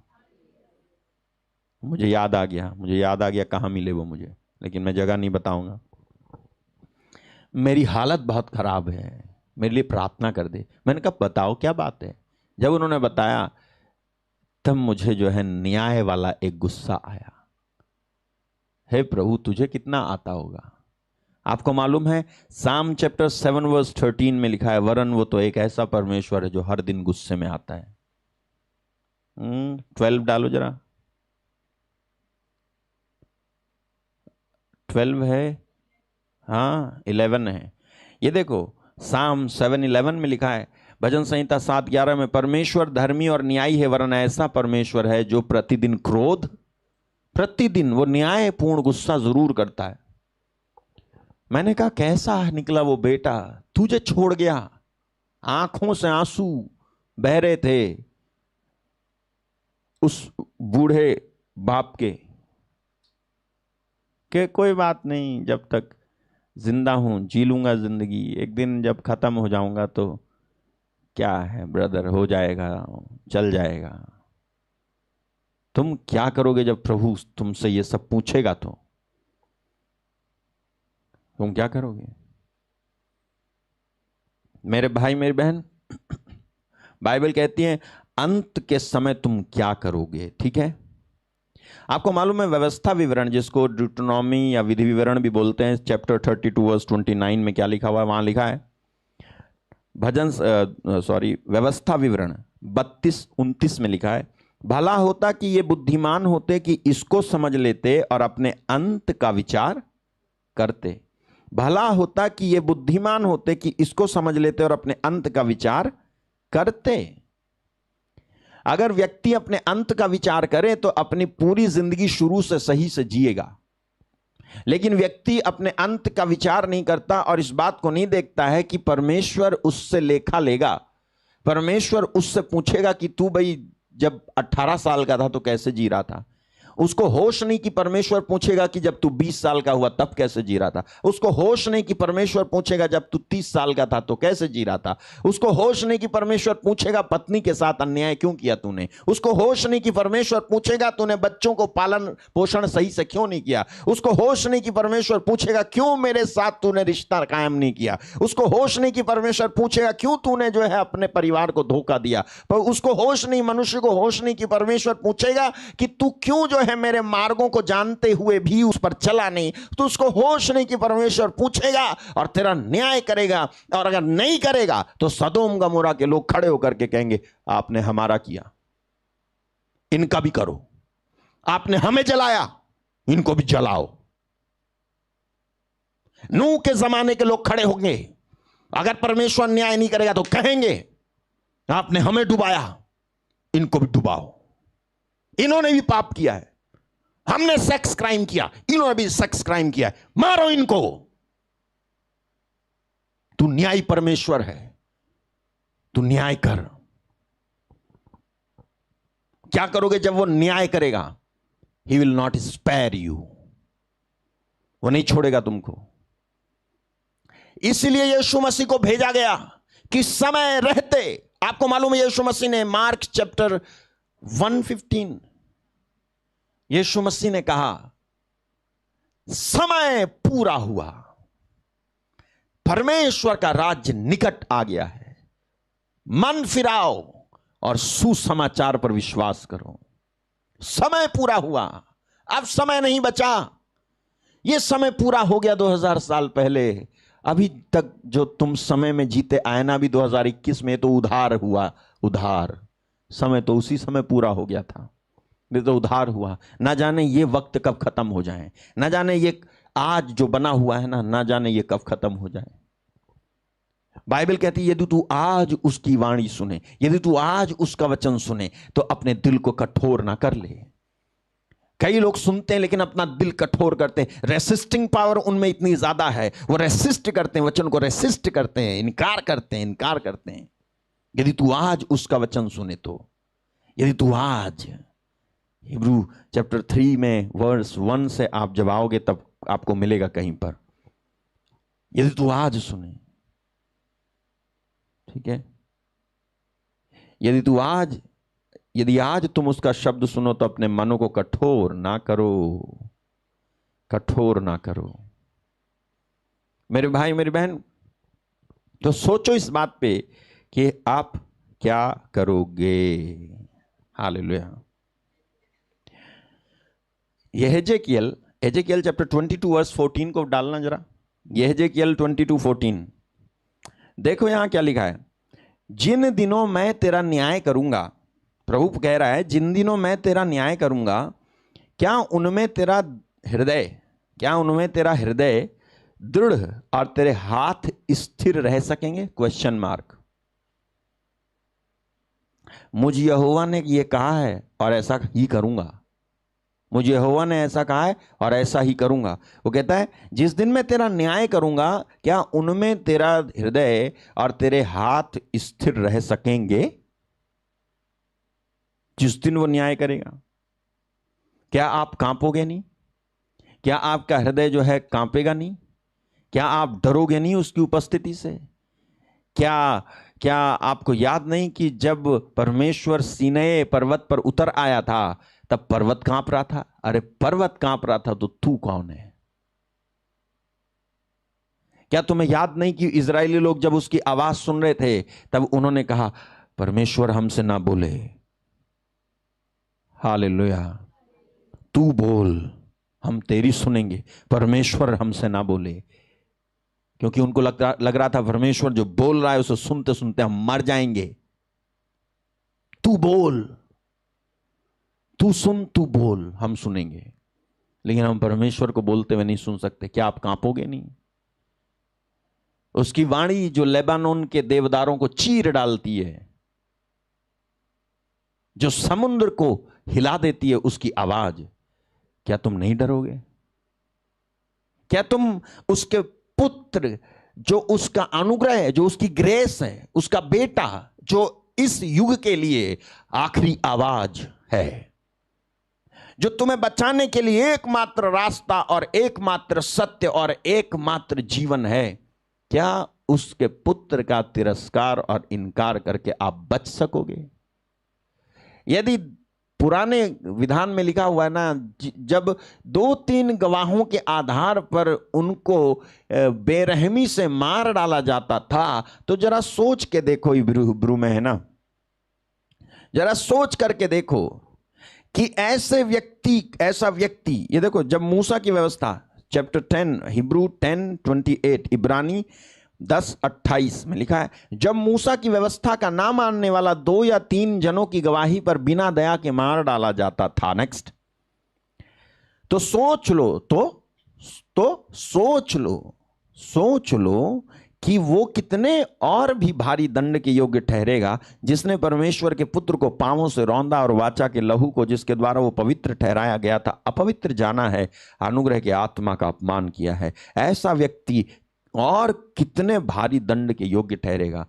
मुझे याद आ गया कहाँ मिले वो मुझे, लेकिन मैं जगह नहीं बताऊंगा। मेरी हालत बहुत खराब है, मेरे लिए प्रार्थना कर दे। मैंने कहा बताओ क्या बात है। जब उन्होंने बताया तब मुझे जो है न्याय वाला एक गुस्सा आया। हे प्रभु, तुझे कितना आता होगा। आपको मालूम है साम चैप्टर 7 वर्स 13 में लिखा है, वरन वो तो एक ऐसा परमेश्वर है जो हर दिन गुस्से में आता है। 12 डालो जरा। 12 है, हाँ 11 है। ये देखो साम 7:11 में लिखा है, भजन संहिता 7:11 में, परमेश्वर धर्मी और न्यायी है, वरन ऐसा परमेश्वर है जो प्रतिदिन क्रोध, प्रतिदिन वो न्यायपूर्ण गुस्सा जरूर करता है। मैंने कहा कैसा निकला वो बेटा, तुझे छोड़ गया, आंखों से आंसू बह रहे थे उस बूढ़े बाप के कोई बात नहीं, जब तक जिंदा हूं जी लूंगा जिंदगी, एक दिन जब खत्म हो जाऊंगा तो क्या है ब्रदर, हो जाएगा, चल जाएगा। तुम क्या करोगे जब प्रभु तुमसे ये सब पूछेगा? तो तुम क्या करोगे? मेरे भाई मेरी बहन, बाइबल कहती है अंत के समय तुम क्या करोगे। ठीक है, आपको मालूम है व्यवस्था विवरण, जिसको ड्यूटोनॉमी या विधि विवरण भी बोलते हैं, चैप्टर 32 वर्स 29 में क्या लिखा हुआ है? वहां लिखा है व्यवस्था विवरण 32-29 में लिखा है, भला होता कि ये बुद्धिमान होते कि इसको समझ लेते और अपने अंत का विचार करते। भला होता कि ये बुद्धिमान होते कि इसको समझ लेते और अपने अंत का विचार करते। अगर व्यक्ति अपने अंत का विचार करे तो अपनी पूरी जिंदगी शुरू से सही से जिएगा। लेकिन व्यक्ति अपने अंत का विचार नहीं करता और इस बात को नहीं देखता है कि परमेश्वर उससे लेखा लेगा। परमेश्वर उससे पूछेगा कि तू भाई जब 18 साल का था तो कैसे जी रहा था। उसको होश नहीं कि परमेश्वर पूछेगा कि जब तू 20 साल का हुआ तब कैसे जी रहा था। उसको होश नहीं कि परमेश्वर पूछेगा जब तू 30 साल का था तो कैसे जी रहा था। उसको होश नहीं कि परमेश्वर पूछेगा पत्नी के साथ अन्याय क्यों किया तूने। उसको होश नहीं कि परमेश्वर पूछेगा तूने बच्चों को पालन पोषण सही से क्यों नहीं किया। उसको होश नहीं कि परमेश्वर पूछेगा क्यों मेरे साथ तूने रिश्ता कायम नहीं किया। उसको होश नहीं कि परमेश्वर पूछेगा क्यों तूने जो है अपने परिवार को धोखा दिया। पर उसको होश नहीं, मनुष्य को होश नहीं कि परमेश्वर पूछेगा कि तू क्यों जो है मेरे मार्गों को जानते हुए भी उस पर चला नहीं। तो उसको होश नहीं कि परमेश्वर पूछेगा और तेरा न्याय करेगा, और अगर नहीं करेगा तो सदोम गमोरा के लोग खड़े होकर के कहेंगे आपने हमारा किया, इनका भी करो। आपने हमें जलाया, इनको भी जलाओ। नूह के जमाने के लोग खड़े होंगे, अगर परमेश्वर न्याय नहीं करेगा तो कहेंगे आपने हमें डुबाया, इनको भी डुबाओ। इन्होंने भी पाप किया है, हमने सेक्स क्राइम किया, इन्होंने भी सेक्स क्राइम किया है, मारो इनको। तू न्यायी परमेश्वर है, तू न्याय कर। क्या करोगे जब वो न्याय करेगा? He will not spare you, वो नहीं छोड़ेगा तुमको। इसलिए यीशु मसीह को भेजा गया कि समय रहते, आपको मालूम है यीशु मसीह ने मार्क चैप्टर 1:15 यीशु मसीह ने कहा समय पूरा हुआ। परमेश्वर का राज्य निकट आ गया है। मन फिराओ और सुसमाचार पर विश्वास करो। समय पूरा हुआ, अब समय नहीं बचा। यह समय पूरा हो गया 2000 साल पहले। अभी तक जो तुम समय में जीते आए ना, अभी 2021 में तो उधार हुआ। उधार समय तो उसी समय पूरा हो गया था, ये तो उधार हुआ। ना जाने ये वक्त कब खत्म हो जाए, ना जाने ये आज जो बना हुआ है ना जाने ये कब खत्म हो जाए। बाइबल कहती है यदि तू आज उसकी वाणी सुने, यदि तू आज उसका वचन सुने, तो अपने दिल को कठोर ना कर ले। कई लोग सुनते हैं लेकिन अपना दिल कठोर करते हैं। रेसिस्टिंग पावर उनमें इतनी ज्यादा है, वो रेसिस्ट करते हैं, वचन को रेसिस्ट करते हैं, इनकार करते हैं। यदि तू आज उसका वचन सुने, तो यदि तू आज, हिब्रू चैप्टर 3 में वर्स 1 से आप जब आओगे तब आपको मिलेगा कहीं पर, यदि तू आज सुने, ठीक है। यदि आज तुम उसका शब्द सुनो तो अपने मनों को कठोर ना करो। मेरे भाई मेरी बहन, तो सोचो इस बात पे कि आप क्या करोगे। हालेलुया। यहेजकेल चैप्टर 22 वर्स 14 को डालना जरा। यहेजकेल 22:14 देखो यहां क्या लिखा है। जिन दिनों मैं तेरा न्याय करूंगा, प्रभु कह रहा है, जिन दिनों मैं तेरा न्याय करूंगा, क्या उनमें तेरा हृदय दृढ़ और तेरे हाथ स्थिर रह सकेंगे? Question mark. मुझ यहोवा ने ये कहा है और ऐसा ही करूंगा। मुझे यहोवा ने ऐसा कहा है और ऐसा ही करूंगा। वो कहता है जिस दिन मैं तेरा न्याय करूंगा, क्या उनमें तेरा हृदय और तेरे हाथ स्थिर रह सकेंगे? जिस दिन वो न्याय करेगा, क्या आप कांपोगे नहीं? क्या आपका हृदय जो है कांपेगा नहीं? क्या आप डरोगे नहीं उसकी उपस्थिति से? क्या आपको याद नहीं कि जब परमेश्वर सीनै पर्वत पर उतर आया था तब पर्वत कांप रहा था? अरे पर्वत कांप रहा था तो तू कौन है? क्या तुम्हें याद नहीं कि इजरायली लोग जब उसकी आवाज सुन रहे थे तब उन्होंने कहा परमेश्वर हमसे ना बोले। हालेलुया। तू बोल, हम तेरी सुनेंगे, परमेश्वर हमसे ना बोले। क्योंकि उनको लग रहा था परमेश्वर जो बोल रहा है उसे सुनते सुनते हम मर जाएंगे। तू बोल, तू सुन, तू बोल, हम सुनेंगे। लेकिन हम परमेश्वर को बोलते हुए नहीं सुन सकते। क्या आप कांपोगे नहीं? उसकी वाणी जो लेबानोन के देवदारों को चीर डालती है, जो समुद्र को हिला देती है उसकी आवाज, क्या तुम नहीं डरोगे? क्या तुम उसके पुत्र, जो उसका अनुग्रह है, जो उसकी ग्रेस है, उसका बेटा, जो इस युग के लिए आखिरी आवाज है, जो तुम्हें बचाने के लिए एकमात्र रास्ता और एकमात्र सत्य और एकमात्र जीवन है, क्या उसके पुत्र का तिरस्कार और इनकार करके आप बच सकोगे? यदि पुराने विधान में लिखा हुआ है ना, जब 2-3 गवाहों के आधार पर उनको बेरहमी से मार डाला जाता था, तो जरा सोच के देखो, इब्रू में है ना, जरा सोच करके देखो कि ऐसा व्यक्ति, ये देखो, जब मूसा की व्यवस्था चैप्टर 10 हिब्रू 10:28, इब्रानी 10:28 में लिखा है, जब मूसा की व्यवस्था का ना मानने वाला 2 या 3 जनों की गवाही पर बिना दया के मार डाला जाता था। नेक्स्ट, तो सोच लो कि वो कितने और भी भारी दंड के योग्य ठहरेगा, जिसने परमेश्वर के पुत्र को पांवों से रौंदा और वाचा के लहू को जिसके द्वारा वो पवित्र ठहराया गया था अपवित्र जाना है, अनुग्रह के आत्मा का अपमान किया है। ऐसा व्यक्ति और कितने भारी दंड के योग्य ठहरेगा।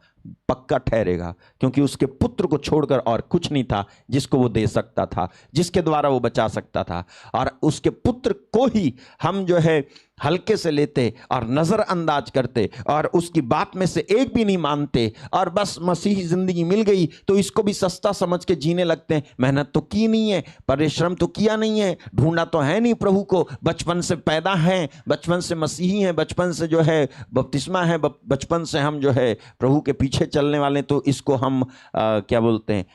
पक्का ठहरेगा, क्योंकि उसके पुत्र को छोड़कर और कुछ नहीं था जिसको वो दे सकता था, जिसके द्वारा वो बचा सकता था। और उसके पुत्र को ही हम जो है हल्के से लेते और नजरअंदाज करते और उसकी बात में से एक भी नहीं मानते, और बस मसीही जिंदगी मिल गई तो इसको भी सस्ता समझ के जीने लगते हैं। मेहनत तो की नहीं है, परिश्रम तो किया नहीं है, ढूंढा तो है नहीं प्रभु को, बचपन से पैदा हैं, बचपन से मसीही हैं, बचपन से जो है बपतिस्मा है, बचपन से हम जो है प्रभु के पीछे चलने वाले, तो इसको हम क्या बोलते हैं,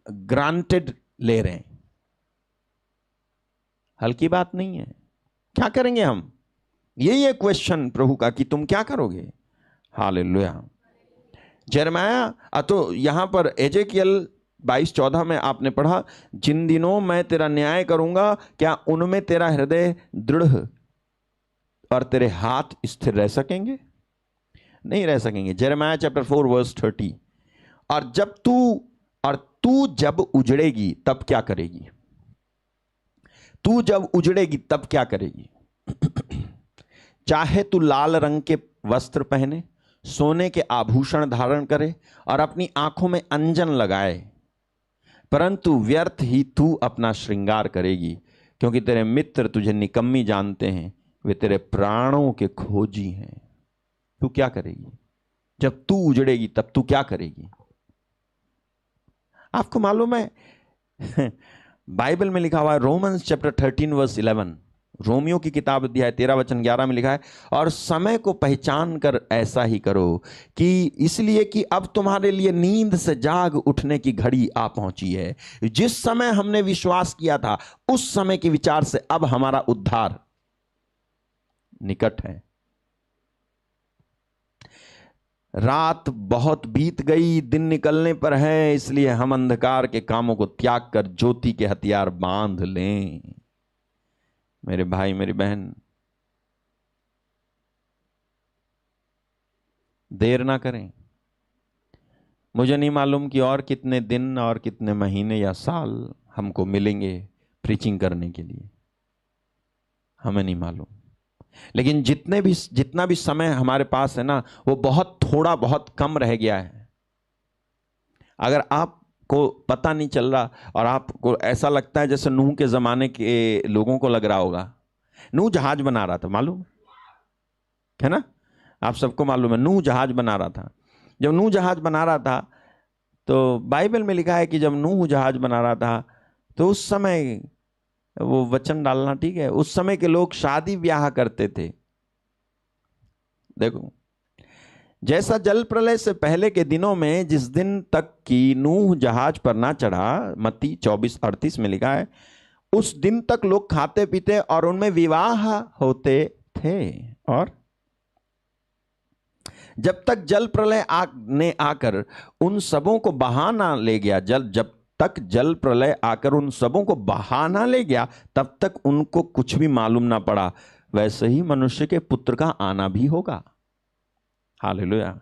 ग्रांटेड ले रहे हैं। हल्की बात नहीं है। क्या करेंगे हम? यही है क्वेश्चन प्रभु का कि तुम क्या करोगे। हालेलुया। यिर्मयाह, तो यहां पर एजेकियल 22:14 में आपने पढ़ा, जिन दिनों मैं तेरा न्याय करूंगा क्या उनमें तेरा हृदय दृढ़ और तेरे हाथ स्थिर रह सकेंगे? नहीं रह सकेंगे। यिर्मयाह चैप्टर 4 वर्स 30। और तू जब उजड़ेगी तब क्या करेगी? तू जब उजड़ेगी तब क्या करेगी? चाहे तू लाल रंग के वस्त्र पहने, सोने के आभूषण धारण करे और अपनी आंखों में अंजन लगाए, परंतु व्यर्थ ही तू अपना श्रृंगार करेगी, क्योंकि तेरे मित्र तुझे निकम्मी जानते हैं, वे तेरे प्राणों के खोजी हैं। तू क्या करेगी? जब तू उजड़ेगी तब तू क्या करेगी? आपको मालूम है बाइबल में लिखा हुआ है, रोमन्स चैप्टर 13 वर्स 11, रोमियो की किताब अध्याय 13 वचन 11 में लिखा है, और समय को पहचान कर ऐसा ही करो कि इसलिए कि अब तुम्हारे लिए नींद से जाग उठने की घड़ी आ पहुंची है। जिस समय हमने विश्वास किया था उस समय के विचार से अब हमारा उद्धार निकट है। रात बहुत बीत गई, दिन निकलने पर है, इसलिए हम अंधकार के कामों को त्याग कर ज्योति के हथियार बांध लें। मेरे भाई मेरी बहन, देर ना करें। मुझे नहीं मालूम कि और कितने दिन और कितने महीने या साल हमको मिलेंगे प्रीचिंग करने के लिए, हमें नहीं मालूम। लेकिन जितना भी समय हमारे पास है ना, वो बहुत थोड़ा, बहुत कम रह गया है। अगर आपको पता नहीं चल रहा और आपको ऐसा लगता है जैसे नूह के जमाने के लोगों को लग रहा होगा, नूह जहाज बना रहा था, मालूम है ना? आप सबको मालूम है नूह जहाज बना रहा था। जब नूह जहाज बना रहा था तो बाइबल में लिखा है कि जब नूह जहाज बना रहा था तो उस समय, वो वचन डालना ठीक है, उस समय के लोग शादी ब्याह करते थे। देखो, जैसा जल प्रलय से पहले के दिनों में जिस दिन तक कि नूह जहाज पर ना चढ़ा, मत्ती 24:38 में लिखा है, उस दिन तक लोग खाते पीते और उनमें विवाह होते थे। और जब तक जल प्रलय ने आकर उन सबों को बहाना ले गया, जब तक जल प्रलय आकर उन सबों को बहाना ले गया, तब तक उनको कुछ भी मालूम ना पड़ा। वैसे ही मनुष्य के पुत्र का आना भी होगा। हालेलुया।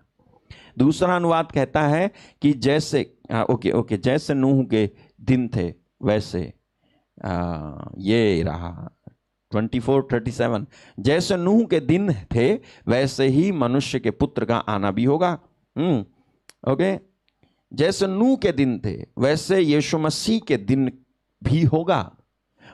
दूसरा अनुवाद कहता है कि जैसे जैसे नूह के दिन थे वैसे ये रहा 24:37, जैसे नूह के दिन थे वैसे ही मनुष्य के पुत्र का आना भी होगा। ओके, जैसे नूह के दिन थे वैसे यीशु मसीह के दिन भी होगा।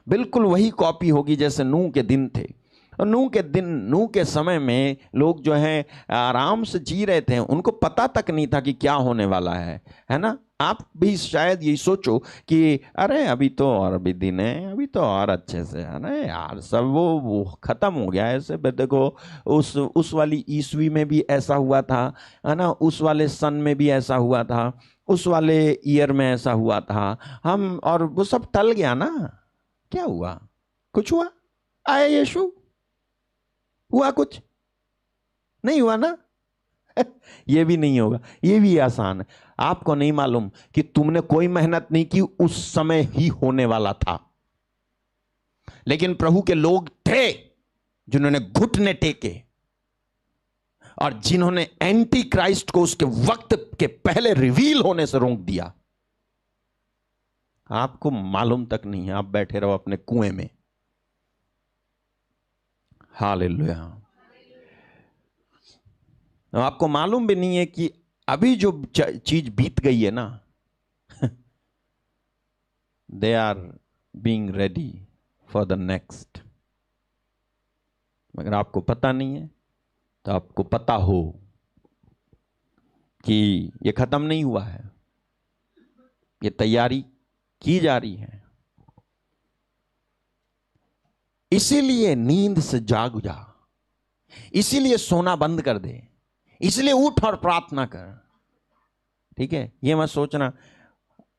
बिल्कुल वही कॉपी होगी जैसे नूह के दिन थे। और नूह के समय में लोग जो है आराम से जी रहे थे, उनको पता तक नहीं था कि क्या होने वाला है ना? आप भी शायद यही सोचो कि अरे अभी तो और भी दिन है, अभी तो और अच्छे से है ना यार, सब वो खत्म हो गया ऐसे। देखो उस वाली ईस्वी में भी ऐसा हुआ था, है ना? उस वाले सन में भी ऐसा हुआ था, उस वाले ईयर में ऐसा हुआ था, हम और वो सब टल गया ना। क्या हुआ? कुछ हुआ? आया यीशु, हुआ? कुछ नहीं हुआ ना। ये भी नहीं होगा, ये भी आसान है। आपको नहीं मालूम कि तुमने कोई मेहनत नहीं की, उस समय ही होने वाला था। लेकिन प्रभु के लोग थे जिन्होंने घुटने टेके और जिन्होंने एंटी क्राइस्ट को उसके वक्त के पहले रिवील होने से रोक दिया। आपको मालूम तक नहीं है, आप बैठे रहो अपने कुएं में। हालेलुया। आपको मालूम भी नहीं है कि अभी जो चीज बीत गई है ना, they are being ready for the next. मगर आपको पता नहीं है, तो आपको पता हो कि ये खत्म नहीं हुआ है, ये तैयारी की जा रही है। इसीलिए नींद से जाग जा, इसीलिए सोना बंद कर दे, इसलिए उठ और प्रार्थना कर। ठीक है, ये मत सोचना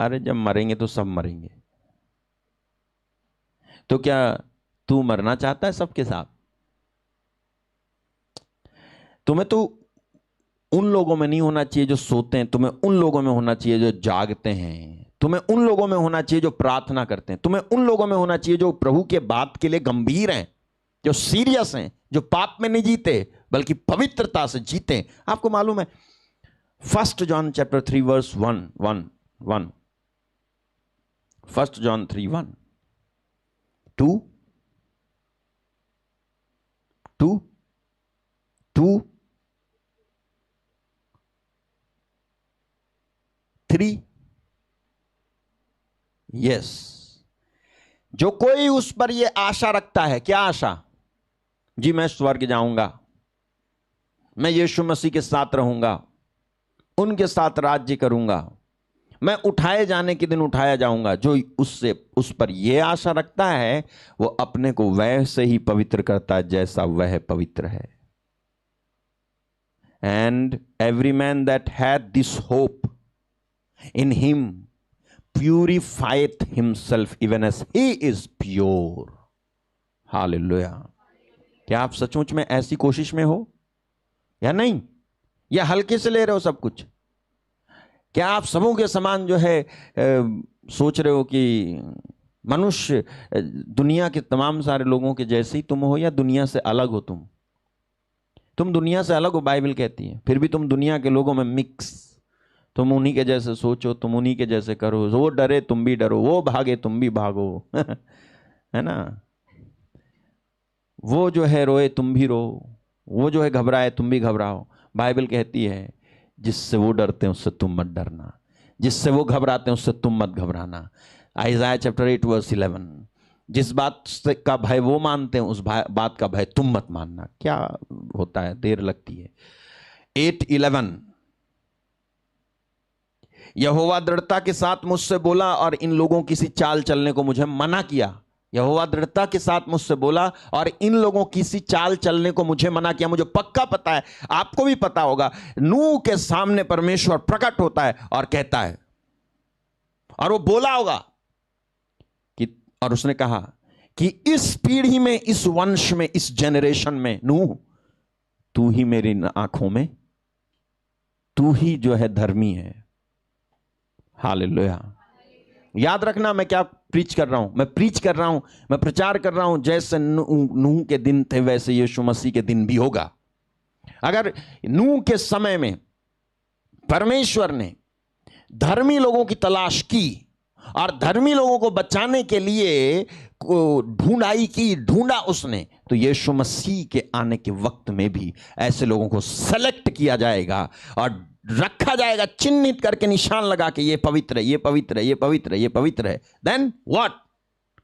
अरे जब मरेंगे तो सब मरेंगे। तो क्या तू मरना चाहता है सबके साथ? तुम्हें तो उन लोगों में नहीं होना चाहिए जो सोते हैं, तुम्हें उन लोगों में होना चाहिए जो जागते हैं। तुम्हें उन लोगों में होना चाहिए जो प्रार्थना करते हैं। तुम्हें उन लोगों में होना चाहिए जो प्रभु के बात के लिए गंभीर हैं, जो सीरियस हैं, जो पाप में नहीं जीते बल्कि पवित्रता से जीते हैं। आपको मालूम है 1 John chapter 3 verse 1 1 John 3:1 2 2 2 3 yes, जो कोई उस पर यह आशा रखता है। क्या आशा? जी मैं स्वर्ग जाऊंगा, मैं यीशु मसीह के साथ रहूंगा, उनके साथ राज्य करूंगा, मैं उठाए जाने के दिन उठाया जाऊंगा। जो उस पर यह आशा रखता है वो अपने को वैसे ही पवित्र करता है जैसा वह पवित्र है। And every man that hath this hope in him purifieth himself even as he is pure. Hallelujah. क्या आप सचमुच में ऐसी कोशिश में हो या नहीं? या हल्के से ले रहे हो सब कुछ? क्या आप सबों के समान जो है सोच रहे हो कि मनुष्य दुनिया के तमाम सारे लोगों के जैसे ही तुम हो, या दुनिया से अलग हो? तुम दुनिया से अलग हो बाइबल कहती है, फिर भी तुम दुनिया के लोगों में मिक्स। तुम उन्हीं के जैसे सोचो, तुम उन्हीं के जैसे करो। वो डरे तुम भी डरो, वो भागे तुम भी भागो है ना? वो जो है रोए तुम भी रो, वो जो है घबराए तुम भी घबराओ। बाइबल कहती है जिससे वो डरते हैं उससे तुम मत डरना, जिससे वो घबराते हैं उससे तुम मत घबराना। आइज़ाया चैप्टर 8 वर्स 11, जिस बात का भय वो मानते हैं उस बात का भय तुम मत मानना। क्या होता है, देर लगती है। 8:11, यहोवा दृढ़ता के साथ मुझसे बोला और इन लोगों की सी चाल चलने को मुझे मना किया। यहोवा दृढ़ता के साथ मुझसे बोला और इन लोगों की सी चाल चलने को मुझे मना किया। मुझे पक्का पता है, आपको भी पता होगा, नूह के सामने परमेश्वर प्रकट होता है और कहता है, और वो बोला होगा कि, और उसने कहा कि इस पीढ़ी में, इस वंश में, इस जनरेशन में, नूह तू ही मेरी आंखों में, तू ही जो है धर्मी है। हालेलुया। याद रखना मैं क्या प्रीच कर रहा हूं। मैं प्रीच कर रहा हूं, मैं प्रचार कर रहा हूं, जैसे नूह के दिन थे वैसे यीशु मसीह के दिन भी होगा। अगर नूह के समय में परमेश्वर ने धर्मी लोगों की तलाश की और धर्मी लोगों को बचाने के लिए ढूंढा उसने, तो यीशु मसीह के आने के वक्त में भी ऐसे लोगों को सेलेक्ट किया जाएगा और रखा जाएगा, चिन्हित करके निशान लगा के ये पवित्र है, ये पवित्र है, ये पवित्र है, ये पवित्र है। Then what?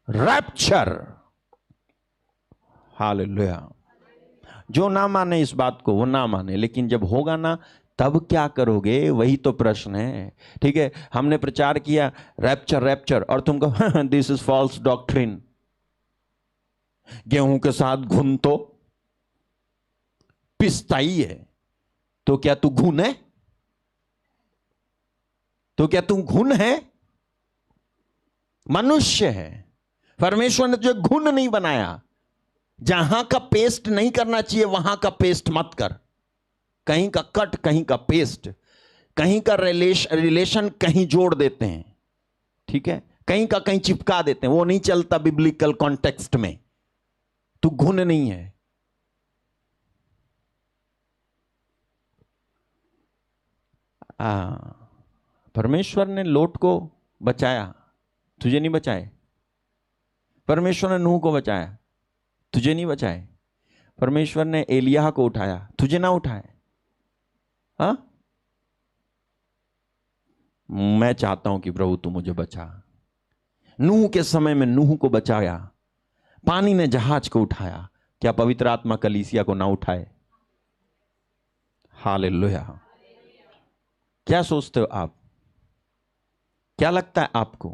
रैप्चर। हालेलुया। जो ना माने इस बात को वो ना माने, लेकिन जब होगा ना तब क्या करोगे, वही तो प्रश्न है। ठीक है, हमने प्रचार किया रैप्चर रैप्चर, और तुम कहो दिस इज फॉल्स डॉक्ट्रिन। गेहूं के साथ घुन तो पिसता ही है, तो क्या तू घुन है? तो क्या तू घुन है? मनुष्य है। परमेश्वर ने तुझे घुन नहीं बनाया। जहां का पेस्ट नहीं करना चाहिए वहां का पेस्ट मत कर। कहीं का कट, कहीं का पेस्ट, कहीं का रिलेशन कहीं जोड़ देते हैं। ठीक है, कहीं का कहीं चिपका देते हैं, वो नहीं चलता बिब्लिकल कॉन्टेक्स्ट में। तू घुन नहीं है। परमेश्वर ने लोट को बचाया, तुझे नहीं बचाए। परमेश्वर ने नूह को बचाया, तुझे नहीं बचाए। परमेश्वर ने एलिय्याह को उठाया, तुझे ना उठाए। हाँ, मैं चाहता हूं कि प्रभु तू मुझे बचा। नूह के समय में नूह को बचाया, पानी ने जहाज को उठाया, क्या पवित्र आत्मा कलीसिया को ना उठाए? हालेलुया। क्या सोचते हो आप? क्या लगता है आपको?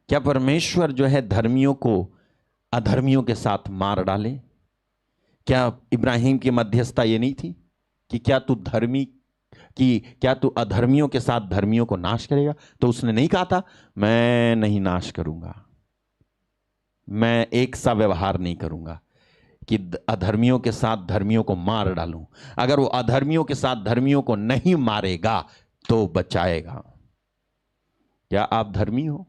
क्या परमेश्वर जो है धर्मियों को अधर्मियों के साथ मार डाले? क्या इब्राहिम की मध्यस्थता ये नहीं थी कि क्या तू अधर्मियों के साथ धर्मियों को नाश करेगा? तो उसने नहीं कहा था मैं नहीं नाश करूंगा, मैं एक सा व्यवहार नहीं करूंगा कि अधर्मियों के साथ धर्मियों को मार डालूं। अगर वो अधर्मियों के साथ धर्मियों को नहीं मारेगा तो बचाएगा। क्या आप धर्मी हो?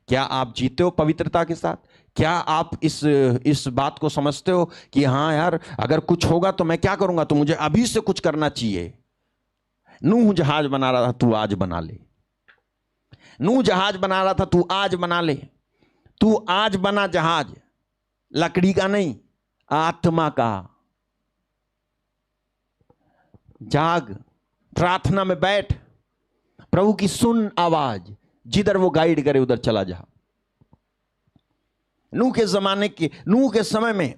क्या आप जीते हो पवित्रता के साथ? क्या आप इस बात को समझते हो कि हाँ यार, अगर कुछ होगा तो मैं क्या करूंगा, तो मुझे अभी से कुछ करना चाहिए? नूह जहाज बना रहा था, तू आज बना ले। नूह जहाज बना रहा था, तू आज बना ले। तू आज बना जहाज, लकड़ी का नहीं, आत्मा का। जाग, प्रार्थना में बैठ, प्रभु की सुन आवाज, जिधर वो गाइड करे उधर चला जा। नूह के समय में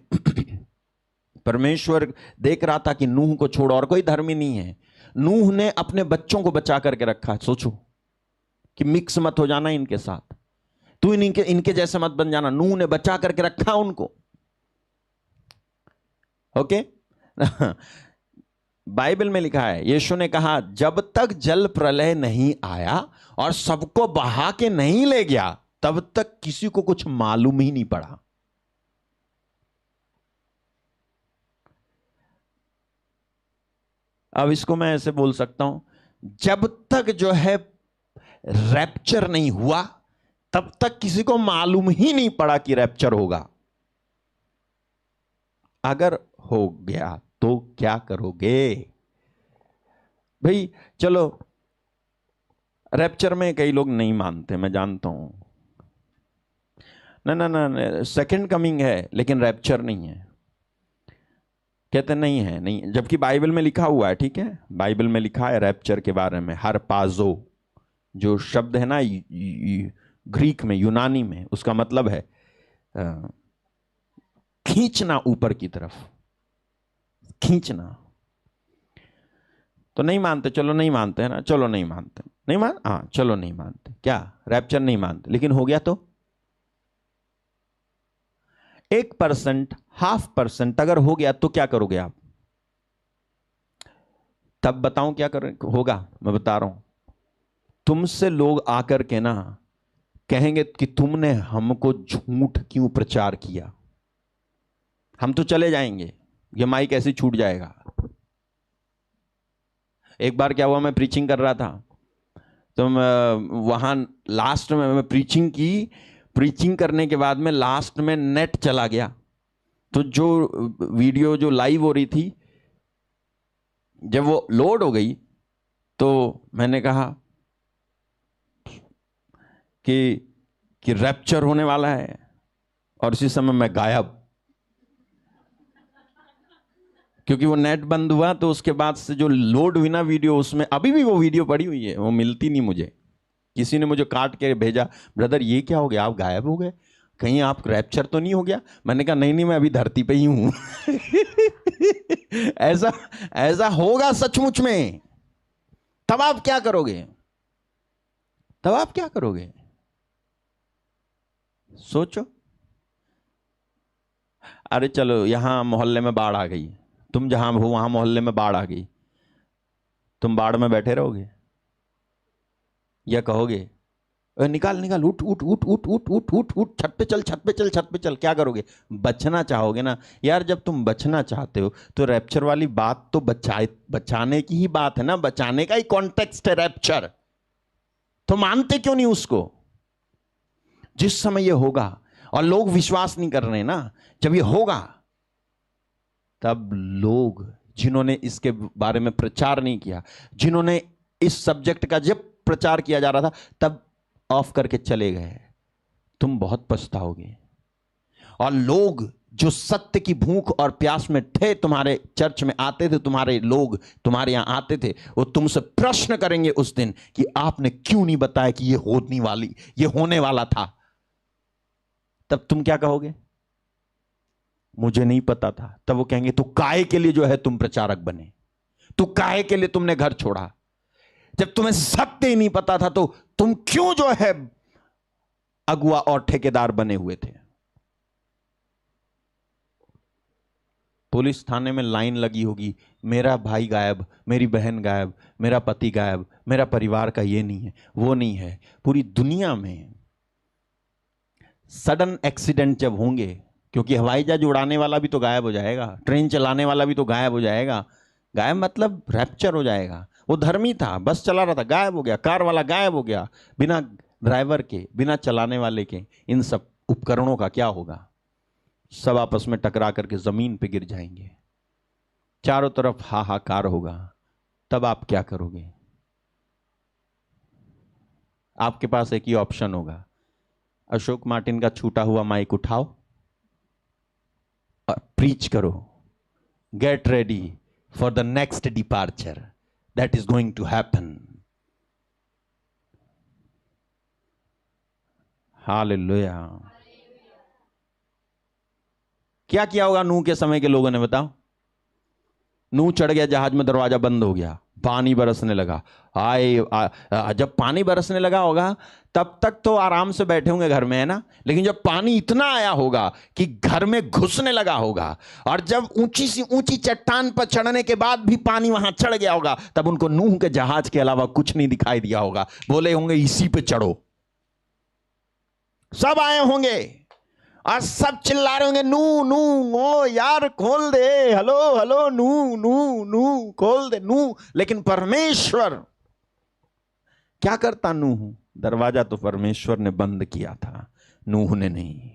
परमेश्वर देख रहा था कि नूह को छोड़ और कोई धर्मी नहीं है। नूह ने अपने बच्चों को बचा करके रखा। सोचो कि मिक्स मत हो जाना इनके साथ, तू इनके जैसे मत बन जाना। नूह ने बचा करके रखा उनको। ओके। बाइबल में लिखा है, यीशु ने कहा जब तक जल प्रलय नहीं आया और सबको बहा के नहीं ले गया, तब तक किसी को कुछ मालूम ही नहीं पड़ा। अब इसको मैं ऐसे बोल सकता हूं, जब तक जो है रैप्चर नहीं हुआ, तब तक किसी को मालूम ही नहीं पड़ा कि रैप्चर होगा। अगर हो गया तो क्या करोगे भाई? चलो, रैप्चर में कई लोग नहीं मानते, मैं जानता हूं। ना ना ना, सेकंड कमिंग है लेकिन रैप्चर नहीं है, कहते नहीं है, नहीं, जबकि बाइबल में लिखा हुआ है। ठीक है, बाइबल में लिखा है रैप्चर के बारे में। हर पाजो जो शब्द है ना ग्रीक में, यूनानी में, उसका मतलब है खींचना ऊपर की तरफ, खींचना। तो नहीं मानते, चलो नहीं मानते है ना, चलो नहीं मानते, नहीं मान, हाँ चलो नहीं मानते, क्या रैप्चर नहीं मानते, लेकिन हो गया तो 1%, 0.5% अगर हो गया तो क्या करोगे आप? तब बताऊं क्या होगा? मैं बता रहा हूं, तुमसे लोग आकर के ना कहेंगे कि तुमने हमको झूठ क्यों प्रचार किया। हम तो चले जाएंगे, ये माइक ऐसे छूट जाएगा। एक बार क्या हुआ, मैं प्रीचिंग कर रहा था, तो वहां लास्ट में मैं प्रीचिंग करने के बाद में लास्ट में नेट चला गया। तो जो वीडियो जो लाइव हो रही थी, जब वो लोड हो गई तो मैंने कहा कि रैप्चर होने वाला है, और इसी समय मैं गायब। क्योंकि वो नेट बंद हुआ, तो उसके बाद से जो लोड हुई ना वीडियो, उसमें अभी भी वो वीडियो पड़ी हुई है, वो मिलती नहीं मुझे। किसी ने मुझे काट के भेजा, ब्रदर ये क्या हो गया, आप गायब हो गए, कहीं आप रैप्चर तो नहीं हो गया? मैंने कहा नहीं, मैं अभी धरती पे ही हूं। ऐसा होगा सचमुच में। तब आप क्या करोगे? तब आप क्या करोगे? सोचो। अरे चलो, यहां मोहल्ले में बाढ़ आ गई, तुम जहां हो वहां मोहल्ले में बाढ़ आ गई, तुम बाढ़ में बैठे रहोगे या कहोगे निकाल निकाल, उठ उठ उठ उठ उठ उठ उठ उठ, छत पे चल, छत पे चल, छत पे चल? क्या करोगे? बचना चाहोगे ना यार। जब तुम बचना चाहते हो तो रैप्चर वाली बात तो बचाने की ही बात है ना, बचाने का ही कॉन्टेक्स्ट है रैप्चर। तो मानते क्यों नहीं उसको? जिस समय ये होगा, और लोग विश्वास नहीं कर रहे ना, जब ये होगा तब लोग जिन्होंने इसके बारे में प्रचार नहीं किया, जिन्होंने इस सब्जेक्ट का जब प्रचार किया जा रहा था तब ऑफ करके चले गए, तुम बहुत पछताओगे। और लोग जो सत्य की भूख और प्यास में थे, तुम्हारे चर्च में आते थे, तुम्हारे लोग तुम्हारे यहां आते थे, वो तुमसे प्रश्न करेंगे उस दिन कि आपने क्यों नहीं बताया कि ये होने वाला था। तब तुम क्या कहोगे? मुझे नहीं पता था। तब वो कहेंगे तो काहे के लिए जो है तुम प्रचारक बने? तो काहे के लिए तुमने घर छोड़ा? जब तुम्हें सत्य ही नहीं पता था तो तुम क्यों जो है अगुआ और ठेकेदार बने हुए थे? पुलिस थाने में लाइन लगी होगी, मेरा भाई गायब, मेरी बहन गायब, मेरा पति गायब, मेरा परिवार का ये नहीं है, वो नहीं है। पूरी दुनिया में सडन एक्सीडेंट जब होंगे, क्योंकि हवाई जहाज उड़ाने वाला भी तो गायब हो जाएगा, ट्रेन चलाने वाला भी तो गायब हो जाएगा। गायब मतलब रैप्चर हो जाएगा। वो धर्मी था, बस चला रहा था, गायब हो गया। कार वाला गायब हो गया, बिना ड्राइवर के, बिना चलाने वाले के। इन सब उपकरणों का क्या होगा? सब आपस में टकरा करके जमीन पे गिर जाएंगे, चारों तरफ हाहाकार होगा। तब आप क्या करोगे? आपके पास एक ही ऑप्शन होगा, अशोक मार्टिन का छूटा हुआ माइक उठाओ और प्रीच करो, get ready for the next departure that is going to happen. Hallelujah. क्या किया होगा नूह के समय के लोगों ने, बताओ? नूह चढ़ गया जहाज में, दरवाजा बंद हो गया, पानी बरसने लगा। जब पानी बरसने लगा होगा तब तक तो आराम से बैठे होंगे घर में, है ना? लेकिन जब पानी इतना आया होगा कि घर में घुसने लगा होगा, और जब ऊंची सी ऊंची चट्टान पर चढ़ने के बाद भी पानी वहां चढ़ गया होगा, तब उनको नूह के जहाज के अलावा कुछ नहीं दिखाई दिया होगा। बोले होंगे इसी पे चढ़ो। सब आए होंगे और सब चिल्ला रहे होंगे, नू नू, ओ यार खोल दे, हेलो हेलो, नू नू नू, खोल दे नू। लेकिन परमेश्वर क्या करता? नूह, दरवाजा तो परमेश्वर ने बंद किया था, नूह ने नहीं।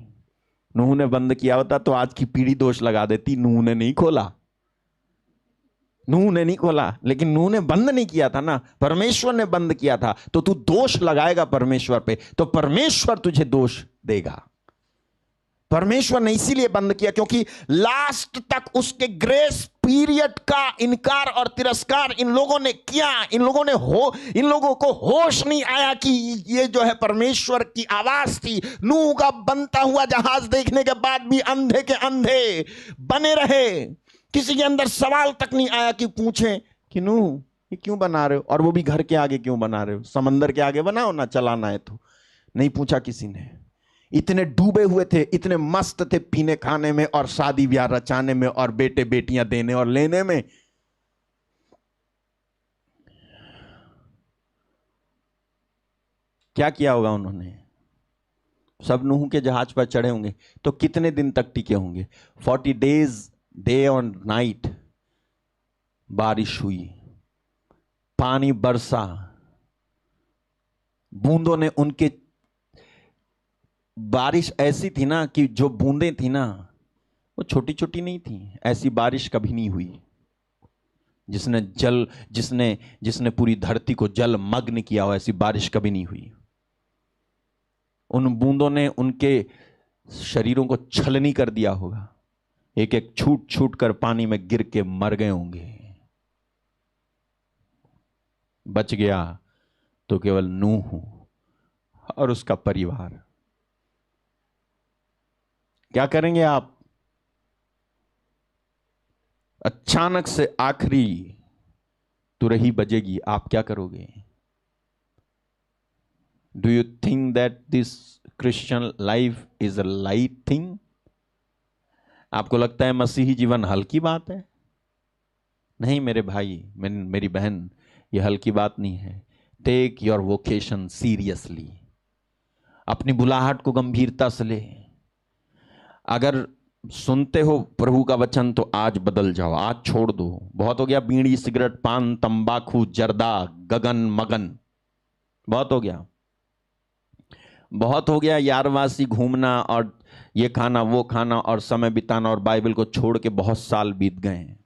नूह ने बंद किया होता तो आज की पीढ़ी दोष लगा देती, नूह ने नहीं खोला, नूह ने नहीं खोला। लेकिन नूह ने बंद नहीं किया था ना, परमेश्वर ने बंद किया था। तो तू दोष लगाएगा परमेश्वर पे तो परमेश्वर तुझे दोष देगा। परमेश्वर ने इसीलिए बंद किया क्योंकि लास्ट तक उसके ग्रेस पीरियड का इनकार और तिरस्कार इन लोगों ने किया। इन लोगों को होश नहीं आया कि ये जो है परमेश्वर की आवाज थी। नूह का बनता हुआ जहाज देखने के बाद भी अंधे के अंधे बने रहे। किसी के अंदर सवाल तक नहीं आया कि पूछे कि नूह ये क्यों बना रहे हो, और वो भी घर के आगे क्यों बना रहे हो? समंदर के आगे बनाओ ना, चलाना है तो। नहीं पूछा किसी ने। इतने डूबे हुए थे, इतने मस्त थे पीने खाने में और शादी ब्याह रचाने में और बेटे बेटियां देने और लेने में। क्या किया होगा उन्होंने? सब नूह के जहाज पर चढ़े होंगे तो कितने दिन तक टिके होंगे? 40 days डे और नाइट बारिश हुई, पानी बरसा, बूंदों ने उनके, बारिश ऐसी थी ना कि जो बूंदें थी ना वो छोटी छोटी नहीं थी। ऐसी बारिश कभी नहीं हुई जिसने पूरी धरती को जल मग्न किया हो। ऐसी बारिश कभी नहीं हुई। उन बूंदों ने उनके शरीरों को छलनी कर दिया होगा। एक एक छूट छूट कर पानी में गिर के मर गए होंगे। बच गया तो केवल नूह और उसका परिवार। क्या करेंगे आप? अचानक से आखिरी तुरही बजेगी, आप क्या करोगे? Do you think that this Christian life is a light thing? आपको लगता है मसीही जीवन हल्की बात है? नहीं मेरे भाई, मेरी बहन, ये हल्की बात नहीं है। Take your vocation seriously. अपनी बुलाहट को गंभीरता से ले। अगर सुनते हो प्रभु का वचन तो आज बदल जाओ, आज छोड़ दो। बहुत हो गया बीड़ी, सिगरेट, पान, तंबाकू, जर्दा, गगन मगन। बहुत हो गया, बहुत हो गया यारवासी घूमना और ये खाना वो खाना और समय बिताना, और बाइबल को छोड़ के बहुत साल बीत गए हैं।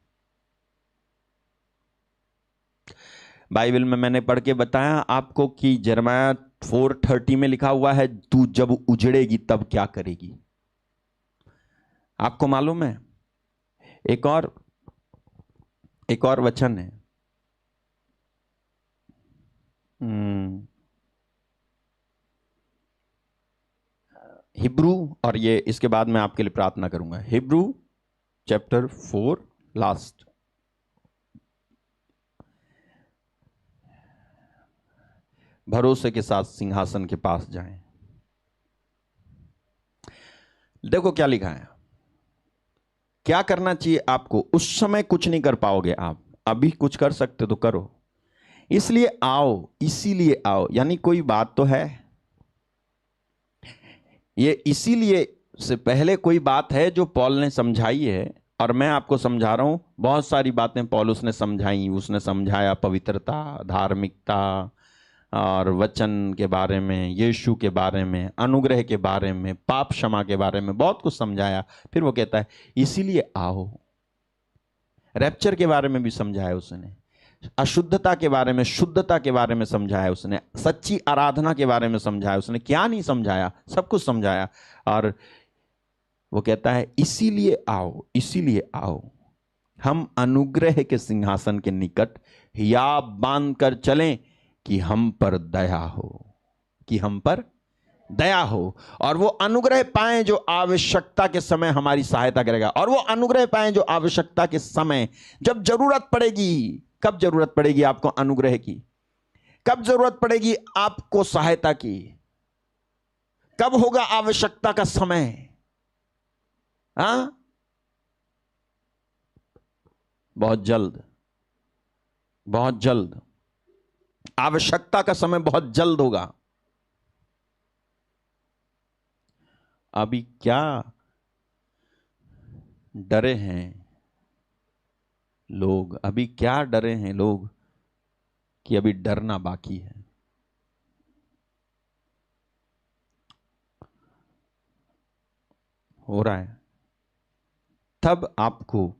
बाइबल में मैंने पढ़ के बताया आपको कि यिर्मयाह 4:30 में लिखा हुआ है, तू जब उजड़ेगी तब क्या करेगी? आपको मालूम है एक और वचन है, हिब्रू, और ये इसके बाद मैं आपके लिए प्रार्थना करूंगा। हिब्रू चैप्टर 4 लास्ट, भरोसे के साथ सिंहासन के पास जाएं। देखो क्या लिखा है, क्या करना चाहिए आपको। उस समय कुछ नहीं कर पाओगे आप, अभी कुछ कर सकते तो करो। इसलिए आओ, इसीलिए आओ, यानी कोई बात तो है। ये इसीलिए से पहले कोई बात है जो पौल ने समझाई है, और मैं आपको समझा रहा हूं। बहुत सारी बातें पौल उसने समझाई, उसने समझाया पवित्रता, धार्मिकता, और वचन के बारे में, यीशु के बारे में, अनुग्रह के बारे में, पाप क्षमा के बारे में, बहुत कुछ समझाया। फिर वो कहता है इसीलिए आओ। रैप्चर के बारे में भी समझाया उसने, अशुद्धता के बारे में, शुद्धता के बारे में समझाया उसने, सच्ची आराधना के बारे में समझाया उसने। क्या नहीं समझाया, सब कुछ समझाया। और वो कहता है इसीलिए आओ, इसीलिए आओ, हम अनुग्रह के सिंहासन के निकट हियाब बांध कर चलें कि हम पर दया हो, कि हम पर दया हो, और वो अनुग्रह पाएं जो आवश्यकता के समय हमारी सहायता करेगा। और वो अनुग्रह पाएं जो आवश्यकता के समय, जब जरूरत पड़ेगी। कब जरूरत पड़ेगी आपको अनुग्रह की? कब जरूरत पड़ेगी आपको सहायता की? कब होगा आवश्यकता का समय? हाँ, बहुत जल्द, बहुत जल्द। आवश्यकता का समय बहुत जल्द होगा। अभी क्या डरे हैं लोग, अभी क्या डरे हैं लोग कि अभी डरना बाकी है। हो रहा है, तब आपको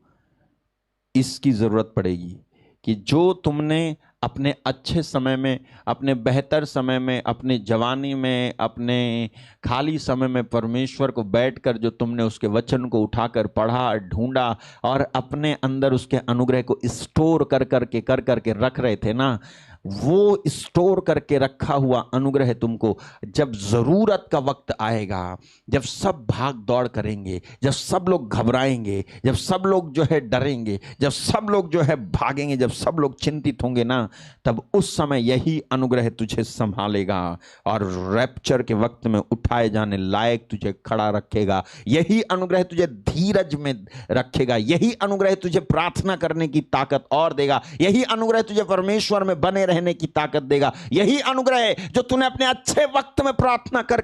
इसकी जरूरत पड़ेगी कि जो तुमने अपने अच्छे समय में, अपने बेहतर समय में, अपने जवानी में, अपने खाली समय में परमेश्वर को बैठकर जो तुमने उसके वचन को उठाकर पढ़ा, ढूंढा, और अपने अंदर उसके अनुग्रह को स्टोर कर करके रख रहे थे ना, वो स्टोर करके रखा हुआ अनुग्रह तुमको जब जरूरत का वक्त आएगा, जब सब भाग दौड़ करेंगे, जब सब लोग घबराएंगे, जब सब लोग जो है डरेंगे, जब सब लोग जो है भागेंगे, जब सब लोग चिंतित होंगे ना, तब उस समय यही अनुग्रह तुझे संभालेगा और रैप्चर के वक्त में उठाए जाने लायक तुझे खड़ा रखेगा। यही अनुग्रह तुझे धीरज में रखेगा। यही अनुग्रह तुझे प्रार्थना करने की ताकत और देगा। यही अनुग्रह तुझे परमेश्वर में बने रहने की ताकत देगा। यही अनुग्रह जो तूने अपने अच्छे वक्त में प्रार्थना कर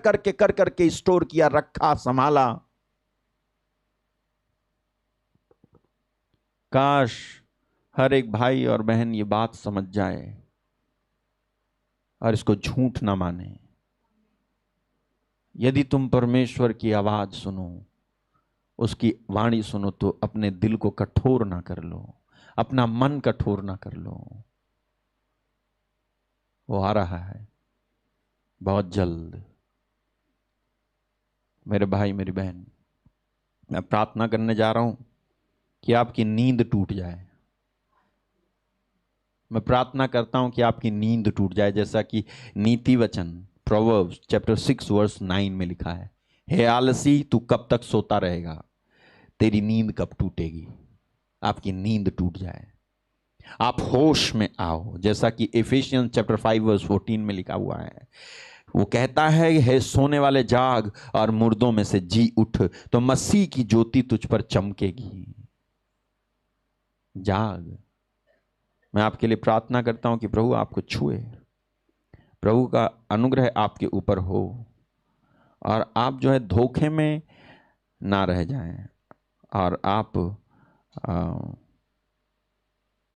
करके स्टोर किया, रखा, संभाला। काश हर एक भाई और बहन ये बात समझ जाए और इसको झूठ ना माने। यदि तुम परमेश्वर की आवाज सुनो, उसकी वाणी सुनो, तो अपने दिल को कठोर ना कर लो, अपना मन कठोर ना कर लो। वो आ रहा है बहुत जल्द। मेरे भाई, मेरी बहन, मैं प्रार्थना करने जा रहा हूं कि आपकी नींद टूट जाए। मैं प्रार्थना करता हूं कि आपकी नींद टूट जाए, जैसा कि नीति वचन प्रोवर्ब्स चैप्टर 6 वर्स 9 में लिखा है, हे आलसी तू कब तक सोता रहेगा, तेरी नींद कब टूटेगी। आपकी नींद टूट जाए, आप होश में आओ, जैसा कि एफिशियंस चैप्टर 5 वर्स 14 में लिखा हुआ है। वो कहता है सोने वाले जाग और मुर्दों में से जी उठ, तो मसीह की ज्योति तुझ पर चमकेगी। जाग। मैं आपके लिए प्रार्थना करता हूं कि प्रभु आपको छुए, प्रभु का अनुग्रह आपके ऊपर हो, और आप जो है धोखे में ना रह जाएं, और आप